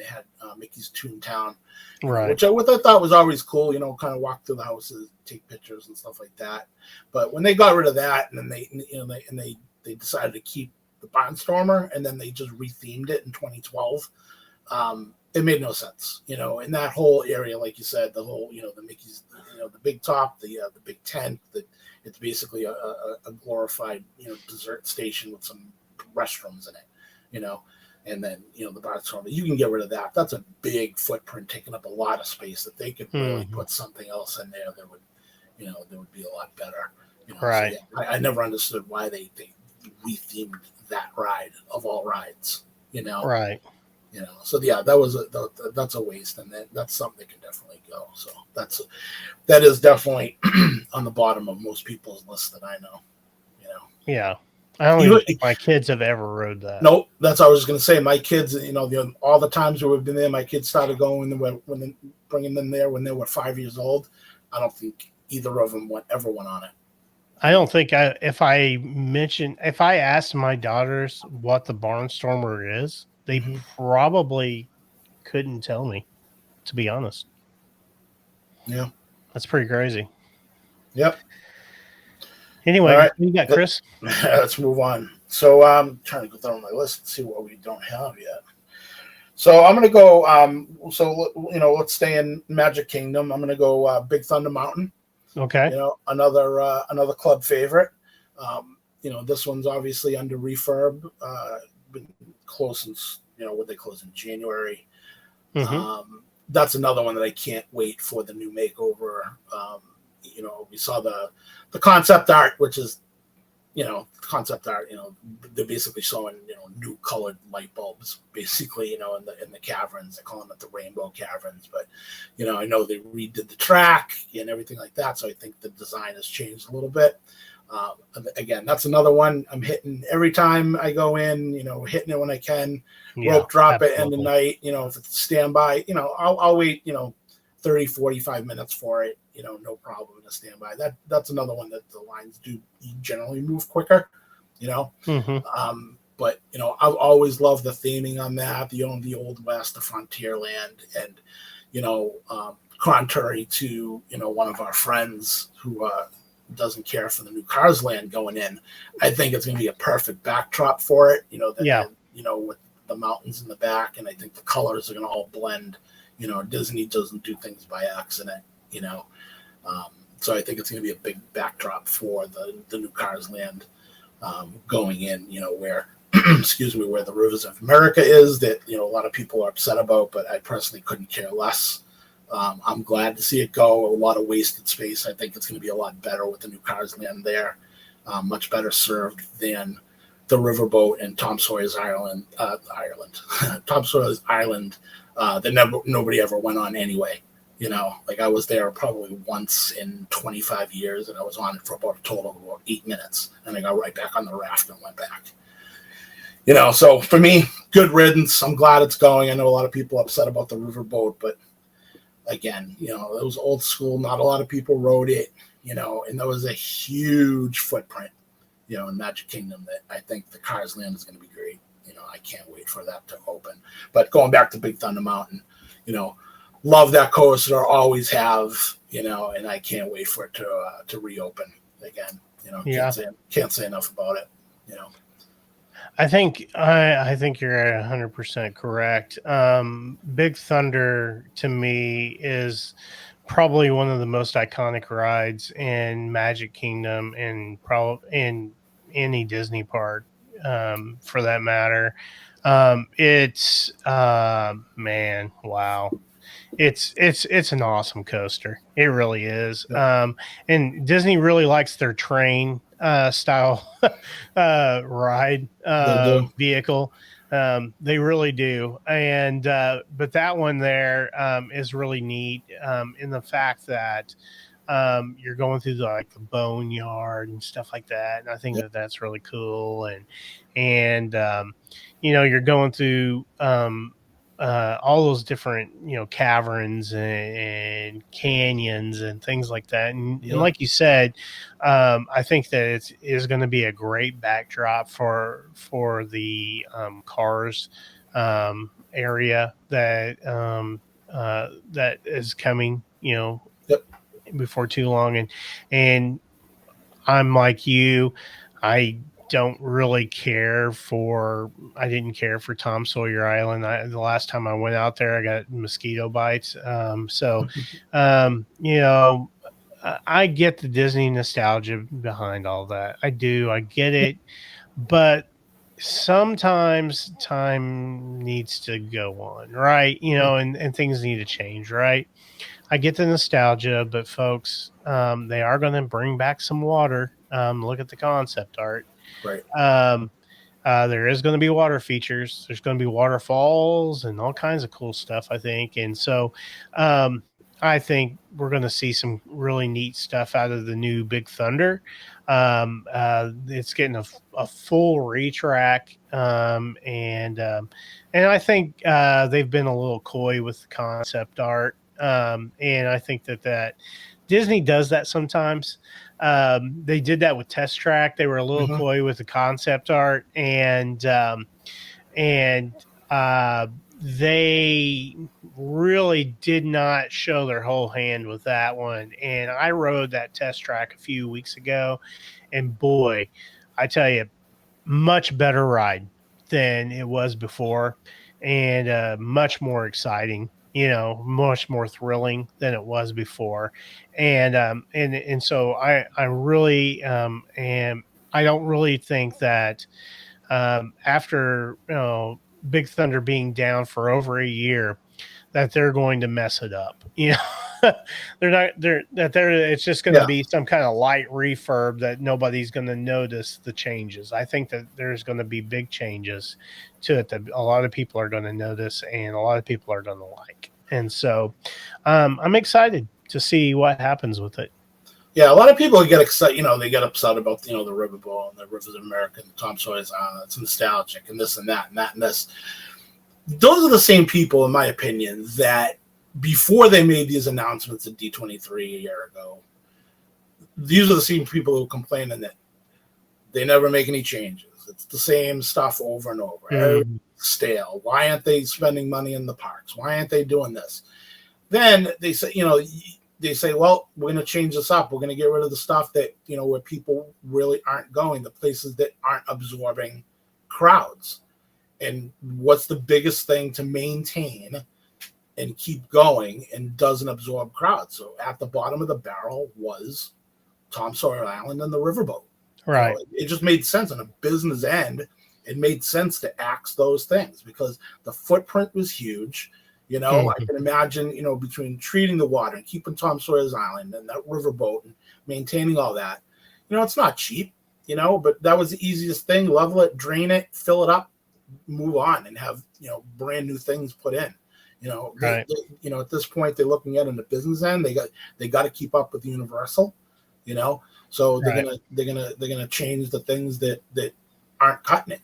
had Mickey's Toontown. Right. Which I thought was always cool. Kind of walk through the houses, take pictures and stuff like that. But when they got rid of that, and then they decided to keep the Barnstormer, and then they just rethemed it in 2012. It made no sense, in that whole area, like you said, the whole, the Mickey's, the big top, the big tent, it's basically a glorified, dessert station with some restrooms in it, and then, the Barnstormer, you can get rid of that. That's a big footprint taking up a lot of space that they could really Mhm. put something else in there that would, that would be a lot better, so Right. yeah, I never understood why they rethemed that ride of all rides, Right. So yeah, that's a waste, and that's something that can definitely go. So that is definitely on the bottom of most people's list that I know. You know, Yeah. I don't even even think my kids have ever rode that. no, that's what I was going to say. My kids, all the times we've been there, my kids started going bringing them there when they were 5 years old. I don't think either of them ever went on it. I don't think if I asked my daughters what the Barnstormer is, they Hmm. probably couldn't tell me, to be honest. Yeah. That's pretty crazy. Yep. All Anyway, right. what you got, Let, Chris? let's move on. So I'm trying to go through my list and see what we don't have yet. So I'm gonna go. Let's stay in Magic Kingdom. I'm gonna go Big Thunder Mountain. Okay. Another club favorite. This one's obviously under refurb. Been closed since when they closed in January. Mm-hmm. That's another one that I can't wait for the new makeover. We saw the concept art, which is concept art, they're basically showing, new colored light bulbs, basically, in the caverns. They're calling it the rainbow caverns, but, I know they redid the track and everything like that. So I think the design has changed a little bit. Again, that's another one I'm hitting every time I go in, hitting it when I can, rope drop it in the night, if it's standby, I'll wait, 30, 45 minutes for it, no problem to stand by. That's another one that the lines do generally move quicker, but I've always loved the theming on that, the Old West, the Frontierland, and contrary to one of our friends who doesn't care for the new Cars Land going in, I think it's going to be a perfect backdrop for it. With the mountains in the back, and I think the colors are going to all blend. Disney doesn't do things by accident. So I think it's going to be a big backdrop for the new Cars Land going in. Where excuse me, where the Rivers of America is, that a lot of people are upset about, but I personally couldn't care less. I'm glad to see it go. A lot of wasted space. I think it's going to be a lot better with the new Cars Land there. Much better served than the riverboat and Tom Sawyer's Island. Tom Sawyer's Island that nobody ever went on anyway. I was there probably once in 25 years, and I was on it for about a total of about 8 minutes, and I got right back on the raft and went back. So for me, good riddance. I'm glad it's going. I know a lot of people are upset about the riverboat, but again, it was old school. Not a lot of people rode it, and there was a huge footprint, in Magic Kingdom that I think the Cars Land is going to be great. I can't wait for that to open. But going back to Big Thunder Mountain, love that coaster, always have, and I can't wait for it to reopen again. Can't say enough about it. I think you're 100% correct. Big Thunder to me is probably one of the most iconic rides in Magic Kingdom and probably in any Disney park, for that matter. It's man, wow. It's an awesome coaster. It really is. Yeah. And Disney really likes their train style ride vehicle. They really do. And but that one there is really neat in the fact that you're going through the boneyard and stuff like that. And I think that's really cool. And you're going through all those different caverns and canyons and things like that, and like you said, I think that it is going to be a great backdrop for the cars area that is coming before too long, and I'm like you. I didn't care for Tom Sawyer Island. The last time I went out there, I got mosquito bites. I get the Disney nostalgia behind all that. I do. I get it. But sometimes time needs to go on, right? And things need to change, right? I get the nostalgia, but folks, they are going to bring back some water. Look at the concept art. Right. There is going to be water features. There's going to be waterfalls and all kinds of cool stuff, I think. And so I think we're going to see some really neat stuff out of the new Big Thunder. It's getting a full retrack. And I think they've been a little coy with the concept art. And I think that Disney does that sometimes. They did that with Test Track. They were a little coy with the concept art, and they really did not show their whole hand with that one. And I rode that Test Track a few weeks ago, and boy, I tell you, much better ride than it was before, and much more exciting. Much more thrilling than it was before, and so I really am. I don't really think that after Big Thunder being down for over a year, that they're going to mess it up. You know, it's just going to Yeah. be some kind of light refurb that nobody's going to notice the changes. I think that there's going to be big changes to it that a lot of people are going to notice and a lot of people are going to like. And so I'm excited to see what happens with it. Yeah, a lot of people get excited. They get upset about the riverboat and the Rivers of America and Tom Sawyer's Island. It's nostalgic and this and that and that and this. Those are the same people, in my opinion, that before they made these announcements at D23 a year ago, these are the same people who complain that they never make any changes. It's the same stuff over and over. Mm-hmm. Stale. Why aren't they spending money in the parks? Why aren't they doing this? Then they say, well, we're going to change this up. We're going to get rid of the stuff that, where people really aren't going, the places that aren't absorbing crowds. And what's the biggest thing to maintain and keep going and doesn't absorb crowds? So at the bottom of the barrel was Tom Sawyer Island and the riverboat. Right. It just made sense on a business end. It made sense to axe those things because the footprint was huge. I can imagine, between treating the water and keeping Tom Sawyer's Island and that riverboat and maintaining all that, it's not cheap, but that was the easiest thing. Level it, drain it, fill it up, move on and have, brand new things put in, right. At this point they're looking at it in the business end. They got to keep up with Universal, so they're going to change the things that aren't cutting it.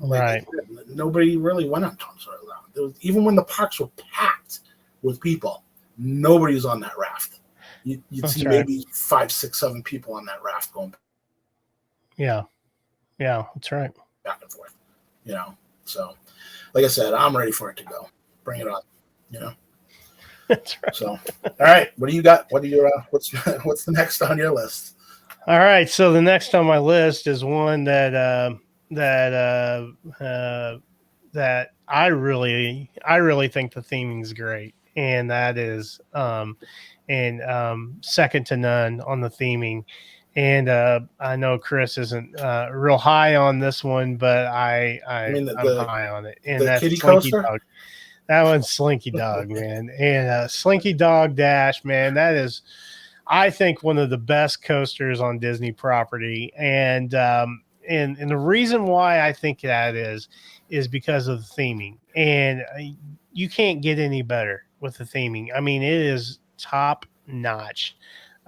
Right. Nobody really went on Tom Sawyer Island. Even when the parks were packed with people, nobody was on that raft. You'd see maybe 5, 6, 7 people on that raft going. Yeah, that's right. Back and forth, So, like I said, I'm ready for it to go. Bring it on, That's right. So, all right, what do you got? What are your what's the next on your list? All right, so the next on my list is one that I really think the theming is great, and that is second to none on the theming. And I know Chris isn't real high on this one, but I'm high on it. And that's kitty Slinky coaster? Dog. That one's Slinky Dog, man. And Slinky Dog Dash, man, that is, I think, one of the best coasters on Disney property. And the reason why I think that is because of the theming. And you can't get any better with the theming. I mean, it is top notch.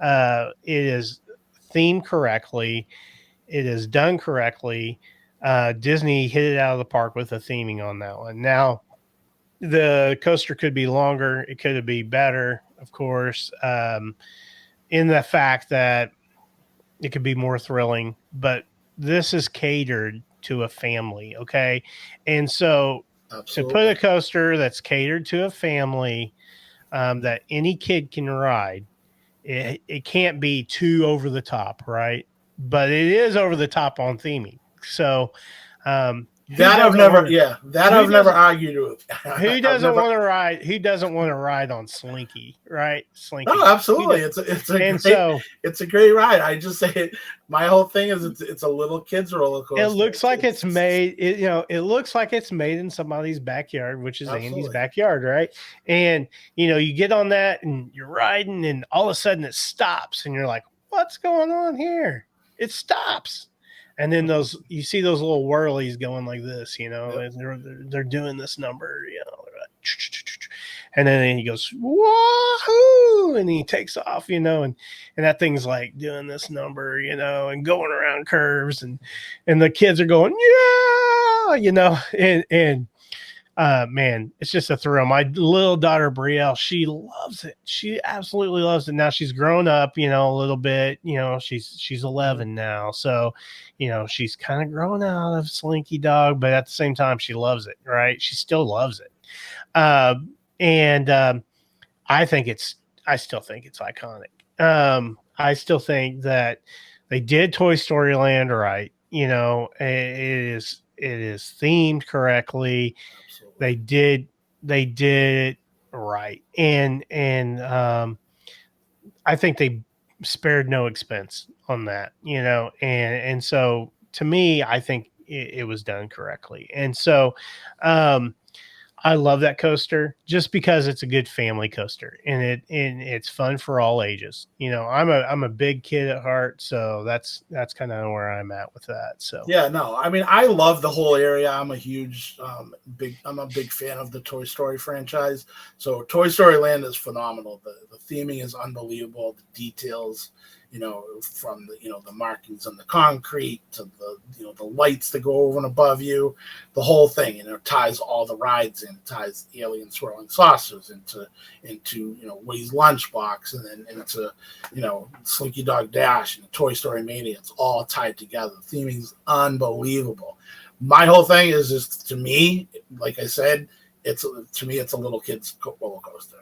It is themed correctly. It is done correctly. Disney hit it out of the park with the theming on that one. Now, the coaster could be longer. It could be better, of course, in the fact that it could be more thrilling. But this is catered to a family, okay? And so Absolutely. to put a coaster that's catered to a family that any kid can ride, it can't be too over the top, right? But it is over the top on theming. So I've never argued with. Who doesn't want to ride? Who doesn't want to ride on Slinky, right? Slinky. Oh, absolutely. It's a great ride. I just say my whole thing is it's a little kid's roller coaster. It looks like it's made. It looks like it's made in somebody's backyard, which is Andy's backyard, right? And you get on that and you're riding, and all of a sudden it stops, and you're like, "What's going on here?" It stops. And then you see those little whirlies going like this, they're doing this number, and then he goes, wahoo, and he takes off, and that thing's like doing this number, and going around curves, and the kids are going, yeah, and man, it's just a thrill. My little daughter Brielle, she loves it. She absolutely loves it. Now she's grown up, a little bit. She's 11 now, so she's kind of grown out of Slinky Dog, but at the same time, she loves it. Right? She still loves it, and I still think it's iconic. I still think that they did Toy Story Land right. It is themed correctly. Absolutely. They did it right. And I think they spared no expense on that, and so to me, I think it was done correctly. And so I love that coaster just because it's a good family coaster and it's fun for all ages. You know, I'm a big kid at heart, so that's kind of where I'm at with that. So Yeah, no, I mean, I love the whole area. I'm a huge, I'm a big fan of the Toy Story franchise. So Toy Story Land is phenomenal. The theming is unbelievable. The details, you know, from the, you know, the markings on the concrete to the, you know, the lights that go over and above you, the whole thing, you know, ties all the rides in, ties alien swirling saucers into, you know, Woody's lunchbox, and then into, you know, Slinky Dog Dash and Toy Story Mania. It's all tied together. The theming is unbelievable. My whole thing is just, to me, like I said, it's a little kid's roller coaster.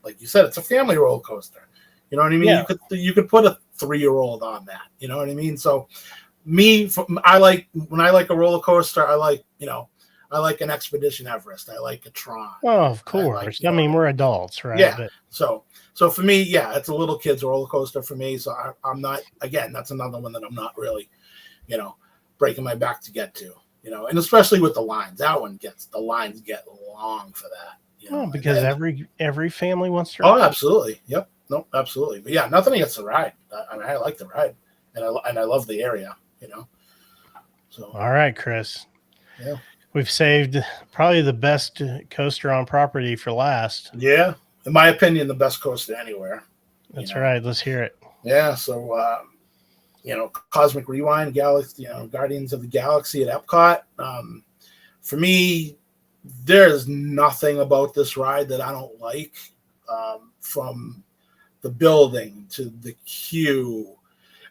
Like you said, it's a family roller coaster. You know what I mean? yeah, You could put a 3-year-old on that. You know what I mean? So I like, when I like a roller coaster, I like, you know, I like an Expedition Everest. I like a Tron. oh, of I like, course. you I know, mean, we're adults, right? yeah. But So for me, yeah, it's a little kid's roller coaster for me. So I'm not, again, that's another one that I'm not really, you know, breaking my back to get to, you know, and especially with the lines, the lines get long for that, you well, know, because and every family wants to oh, ride. absolutely. Yep. No, absolutely. But yeah, nothing against the ride. I mean, I like the ride, and I love the area, you know. So All right, Chris. yeah, We've saved probably the best coaster on property for last. yeah. In my opinion, the best coaster anywhere, you That's know. right. Let's hear it. Yeah. So you know, Cosmic Rewind, Galaxy, you know, Guardians of the Galaxy at Epcot. For me, there's nothing about this ride that I don't like. From the building to the queue.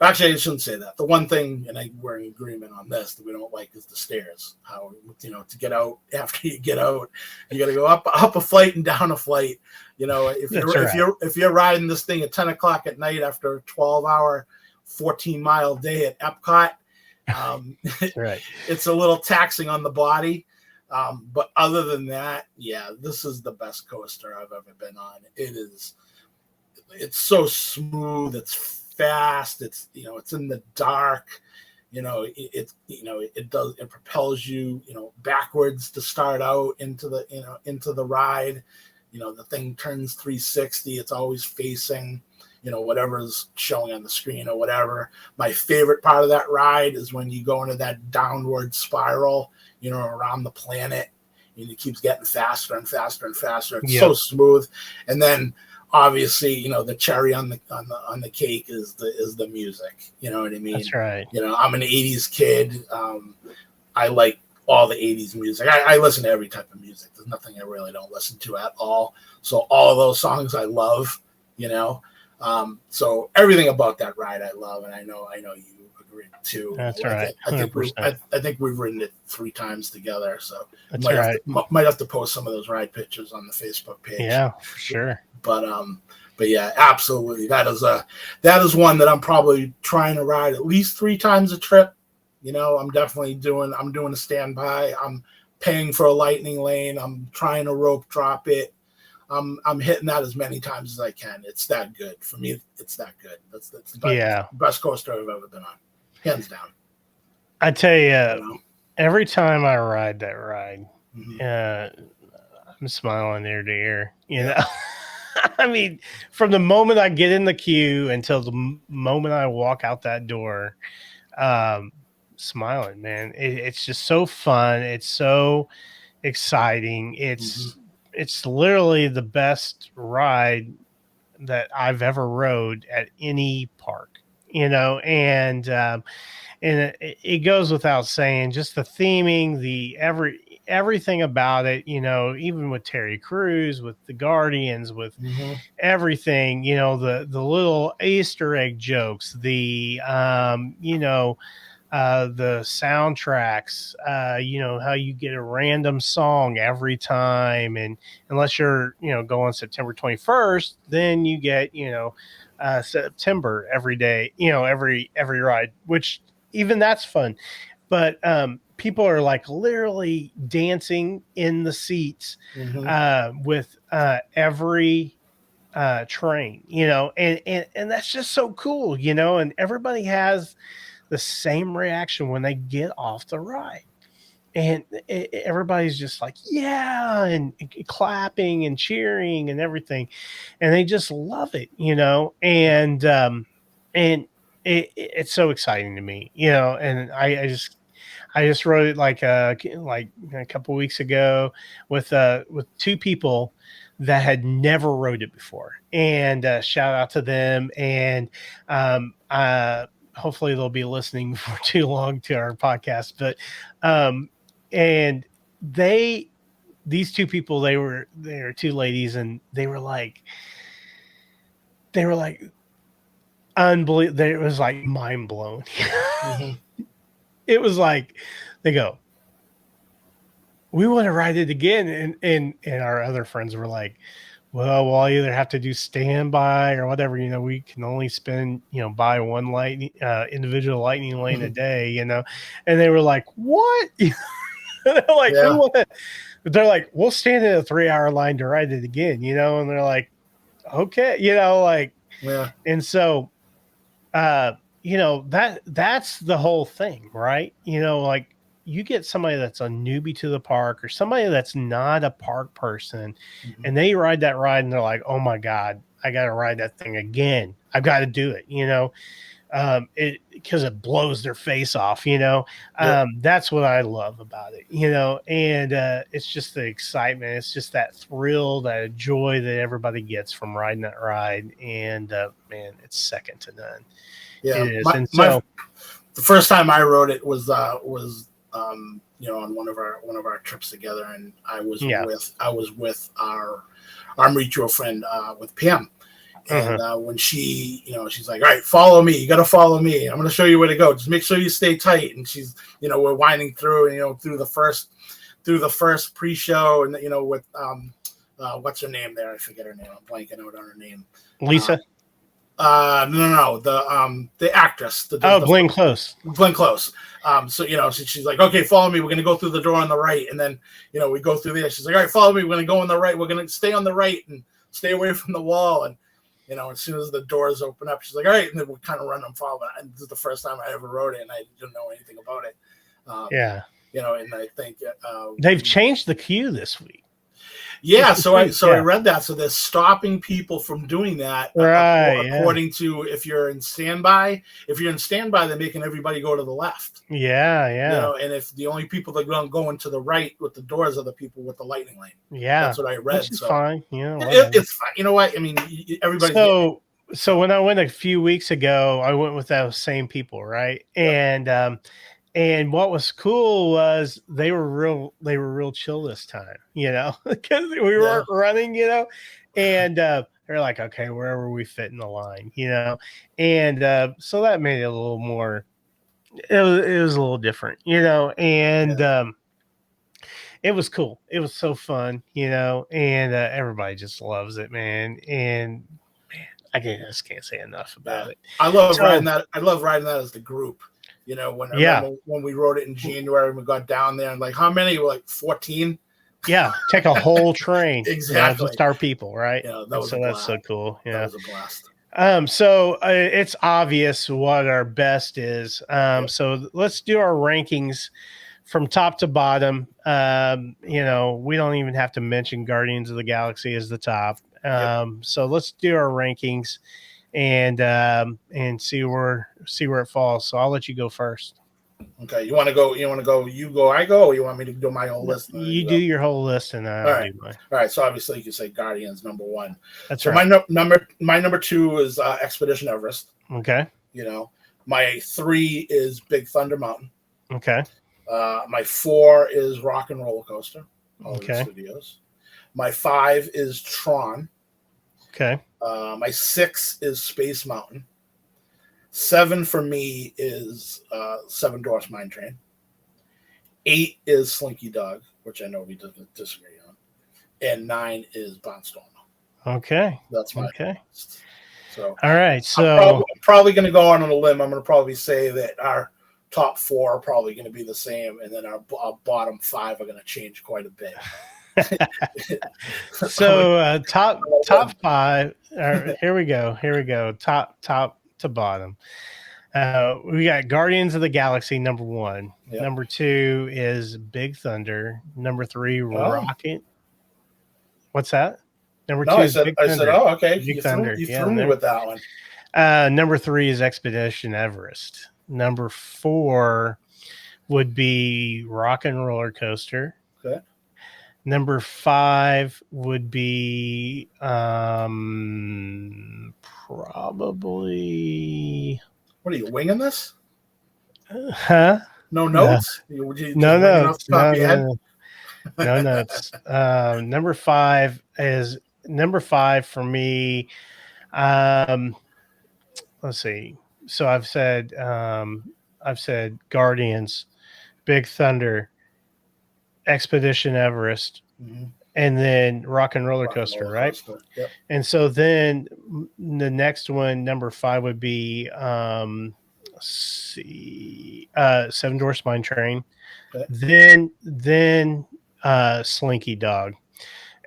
Actually, I shouldn't say that. The one thing, and we're in agreement on this, that we don't like is the stairs. How, you know, to get out, after you get out, you got to go up a flight and down a flight. You know, That's right. if you're riding this thing at 10 o'clock at night after a 12-hour, 14-mile day at Epcot, That's right. it's a little taxing on the body. But other than that, yeah, this is the best coaster I've ever been on. It's so smooth, it's fast, it's, you know, it's in the dark, you know, it propels you, you know, backwards to start out into the, you know, into the ride. You know, the thing turns 360, it's always facing, you know, whatever's showing on the screen or whatever. My favorite part of that ride is when you go into that downward spiral, you know, around the planet, and it keeps getting faster and faster and faster. It's so Yep. smooth. And then obviously, you know, the cherry on the cake is the music. You know what I mean? That's right. You know, I'm an 80s kid. I like all the 80s music. I listen to every type of music. There's nothing I really don't listen to at all. So all of those songs I love, you know. So everything about that ride I love, and I know you agree too. That's right. I think 100%. I think we've ridden it 3 times together. So That's right. might have to post some of those ride pictures on the Facebook page. Yeah, for sure. But yeah, absolutely. That is one that I'm probably trying to ride at least 3 times a trip. You know, I'm doing a standby. I'm paying for a lightning lane. I'm trying to rope drop it. I'm hitting that as many times as I can. It's that good for me. It's that good. That's the best coaster I've ever been on, hands down. I tell you, You know? every time I ride that ride, Mm-hmm. I'm smiling ear to ear. You Yeah. know, I mean, from the moment I get in the queue until the moment I walk out that door, smiling, man. It's just so fun. It's so exciting. It's literally the best ride that I've ever rode at any park. You know, and it goes without saying, just the theming, everything about it, you know, even with Terry Crews, with the Guardians, with Mm-hmm. everything, you know, the little Easter egg jokes, the soundtracks, you know, how you get a random song every time. And unless you're, you know, going September 21st, then you get, you know, September every day, you know, every ride, which even that's fun. But people are like literally dancing in the seats with every train, you know, and that's just so cool, you know, and everybody has the same reaction when they get off the ride. everybody's just like, yeah, and clapping and cheering and everything, and they just love it, and it's so exciting to me, and I just wrote it like a couple weeks ago with two people that had never rode it before, and shout out to them, and um, uh, hopefully they'll be listening for too long to our podcast, but and they these two people, they were two ladies, and they were like unbelievable. It was like mind blown. Mm-hmm. It was like they go, we want to ride it again, and our other friends were like, well, we'll either have to do standby or whatever. We can only spend buy one lightning individual lightning lane a Mm-hmm. day. And they were like, what? They're like, we Yeah. want to. They're like, we'll stand in a 3-hour line to ride it again. And they're like, okay, like, Yeah. and so that's the whole thing, right? Like, you get somebody that's a newbie to the park, or somebody that's not a park person, Mm-hmm. and they ride that ride and they're like, oh my God, I got to ride that thing again. I've got to do it, because it blows their face off, Yep. that's what I love about it, and it's just the excitement. It's just that thrill, that joy that everybody gets from riding that ride. And man, it's second to none. Yeah. It is. And so The first time I rode it was on one of our trips together, and I was with our mutual friend with Pam. And when she's like, all right, follow me. You got to follow me. I'm going to show you where to go. Just make sure you stay tight. And she's, we're winding through, and, through the first pre-show, and, with, what's her name there? I forget her name. I'm blanking out on her name. Lisa. No. The actress. Glenn Close. Glenn Close. So, she's like, okay, follow me. We're going to go through the door on the right. And then, we go through there. She's like, all right, follow me. We're going to go on the right. We're going to stay on the right and stay away from the wall. And, as soon as the doors open up, she's like, all right. And then we'll kind of run and follow. And this is the first time I ever rode it, and I didn't know anything about it. Yeah. And I think they've changed the queue this week. Yeah, so I read that. So they're stopping people from doing that, right? According to if you're in standby. If you're in standby, they're making everybody go to the left. Yeah. And if the only people that are going to the right with the doors are the people with the lightning lane. Yeah, that's what I read. Which is fine. It's fine. You know what? I mean, everybody. So when I went a few weeks ago, I went with those same people, right? Yeah. And what was cool was they were real chill this time, because we weren't running, and they're like, okay, wherever we fit in the line, and so that made it a little more, it was a little different, and it was cool. It was so fun, and everybody just loves it, man. And man, I just can't say enough about it. I love riding that. I love riding that as the group. When we rode it in January, and we got down there, and like, how many? Like 14. Yeah, take a whole train. Exactly, just our people, right? Yeah, that's so cool. Yeah, that was a blast. So it's obvious what our best is. So let's do our rankings from top to bottom. We don't even have to mention Guardians of the Galaxy as the top. So let's do our rankings and see where it falls. So I'll let you go first. Okay, you want to go? You go. I go. Or you want me to do my whole list? You do your whole list, and I'll do mine. All right. So obviously, you can say Guardians number one. That's right. My number two is Expedition Everest. Okay. My 3 is Big Thunder Mountain. Okay. My 4 is Rock and Roller Coaster. Okay. Studios. My 5 is Tron. Okay. My 6 is Space Mountain. 7 for me is Seven Dwarfs Mine Train. 8 is Slinky Dog, which I know we disagree on. And 9 is Barnstormer. Okay. That's my list. So all right. So I'm probably going to go on a limb. I'm going to probably say that our top 4 are probably going to be the same, and then our bottom 5 are going to change quite a bit. So top 5. Here we go. Top to bottom. We got Guardians of the Galaxy number 1. Yep. Number 2 is Big Thunder. Number 3, Rocket. What's that? Number 2 is Big Thunder. I said, oh, okay. Big Thunder. You threw me with that one. Number 3 is Expedition Everest. Number 4 would be Rock and Roller Coaster. Okay. Number 5 would be probably. What are you winging this? Huh? No notes? No notes. No notes. Number 5 for me. Let's see. So I've said Guardians, Big Thunder, Expedition Everest, and then Rock and Roller Coaster, right? Yep. And so then the next one, number 5, would be Seven Dwarfs Mine Train. Okay. Then Slinky Dog,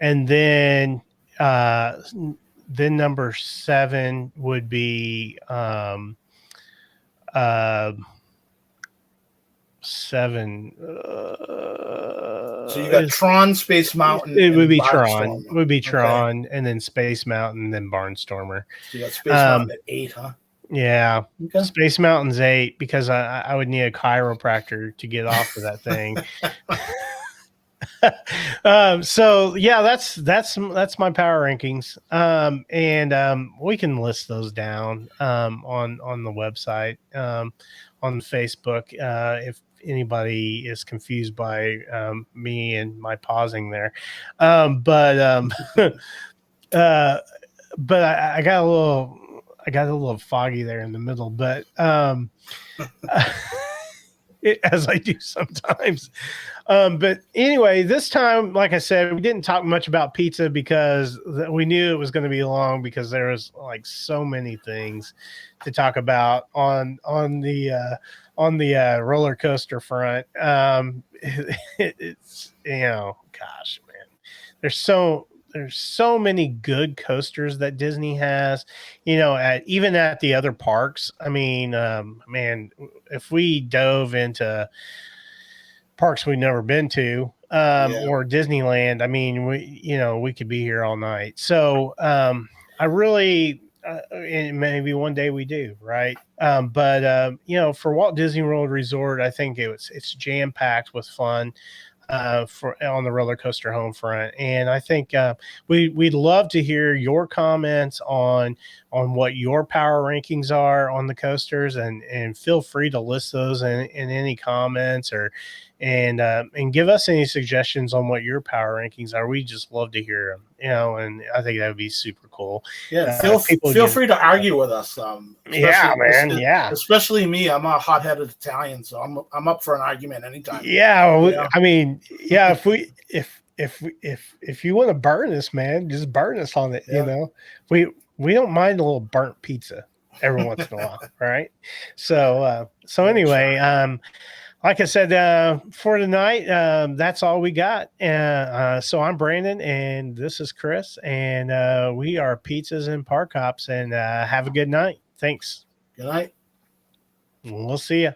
and then number 7 would be 7. So you got Tron, Space Mountain. It would be Tron. It would be Tron, and then Space Mountain, then Barnstormer. So you got Space Mountain at 8, huh? Yeah. Okay. Space Mountain's 8 because I would need a chiropractor to get off of that thing. So yeah, that's my power rankings. And we can list those down on the website, on Facebook, if anybody is confused by me and my pausing there. But I got a little foggy there in the middle, but as I do sometimes. But anyway, this time, like I said, we didn't talk much about pizza because we knew it was going to be long because there was like so many things to talk about on the roller coaster front. It's, gosh, man, there's so many good coasters that Disney has, even at the other parks. I mean, man, if we dove into parks we've never been to, or Disneyland, I mean, we could be here all night. So I really, and maybe one day we do, right? But for Walt Disney World Resort, I think it's jam packed with fun. On the roller coaster home front, and I think we'd love to hear your comments on what your power rankings are on the coasters, and feel free to list those in any comments and give us any suggestions on what your power rankings are. We just love to hear them, and I think that would be super cool. Yeah, feel free to argue with us. Yeah, man. Yeah, especially me. I'm a hot-headed Italian, so I'm up for an argument anytime. Yeah, I mean, yeah. If you want to burn us, man, just burn us on it. Yeah. We don't mind a little burnt pizza every once in a while, right? So anyway, like I said, for tonight, that's all we got. So I'm Brandon, and this is Chris, and we are Pizzas and Park Hops, and have a good night. Thanks. Good night. We'll see you.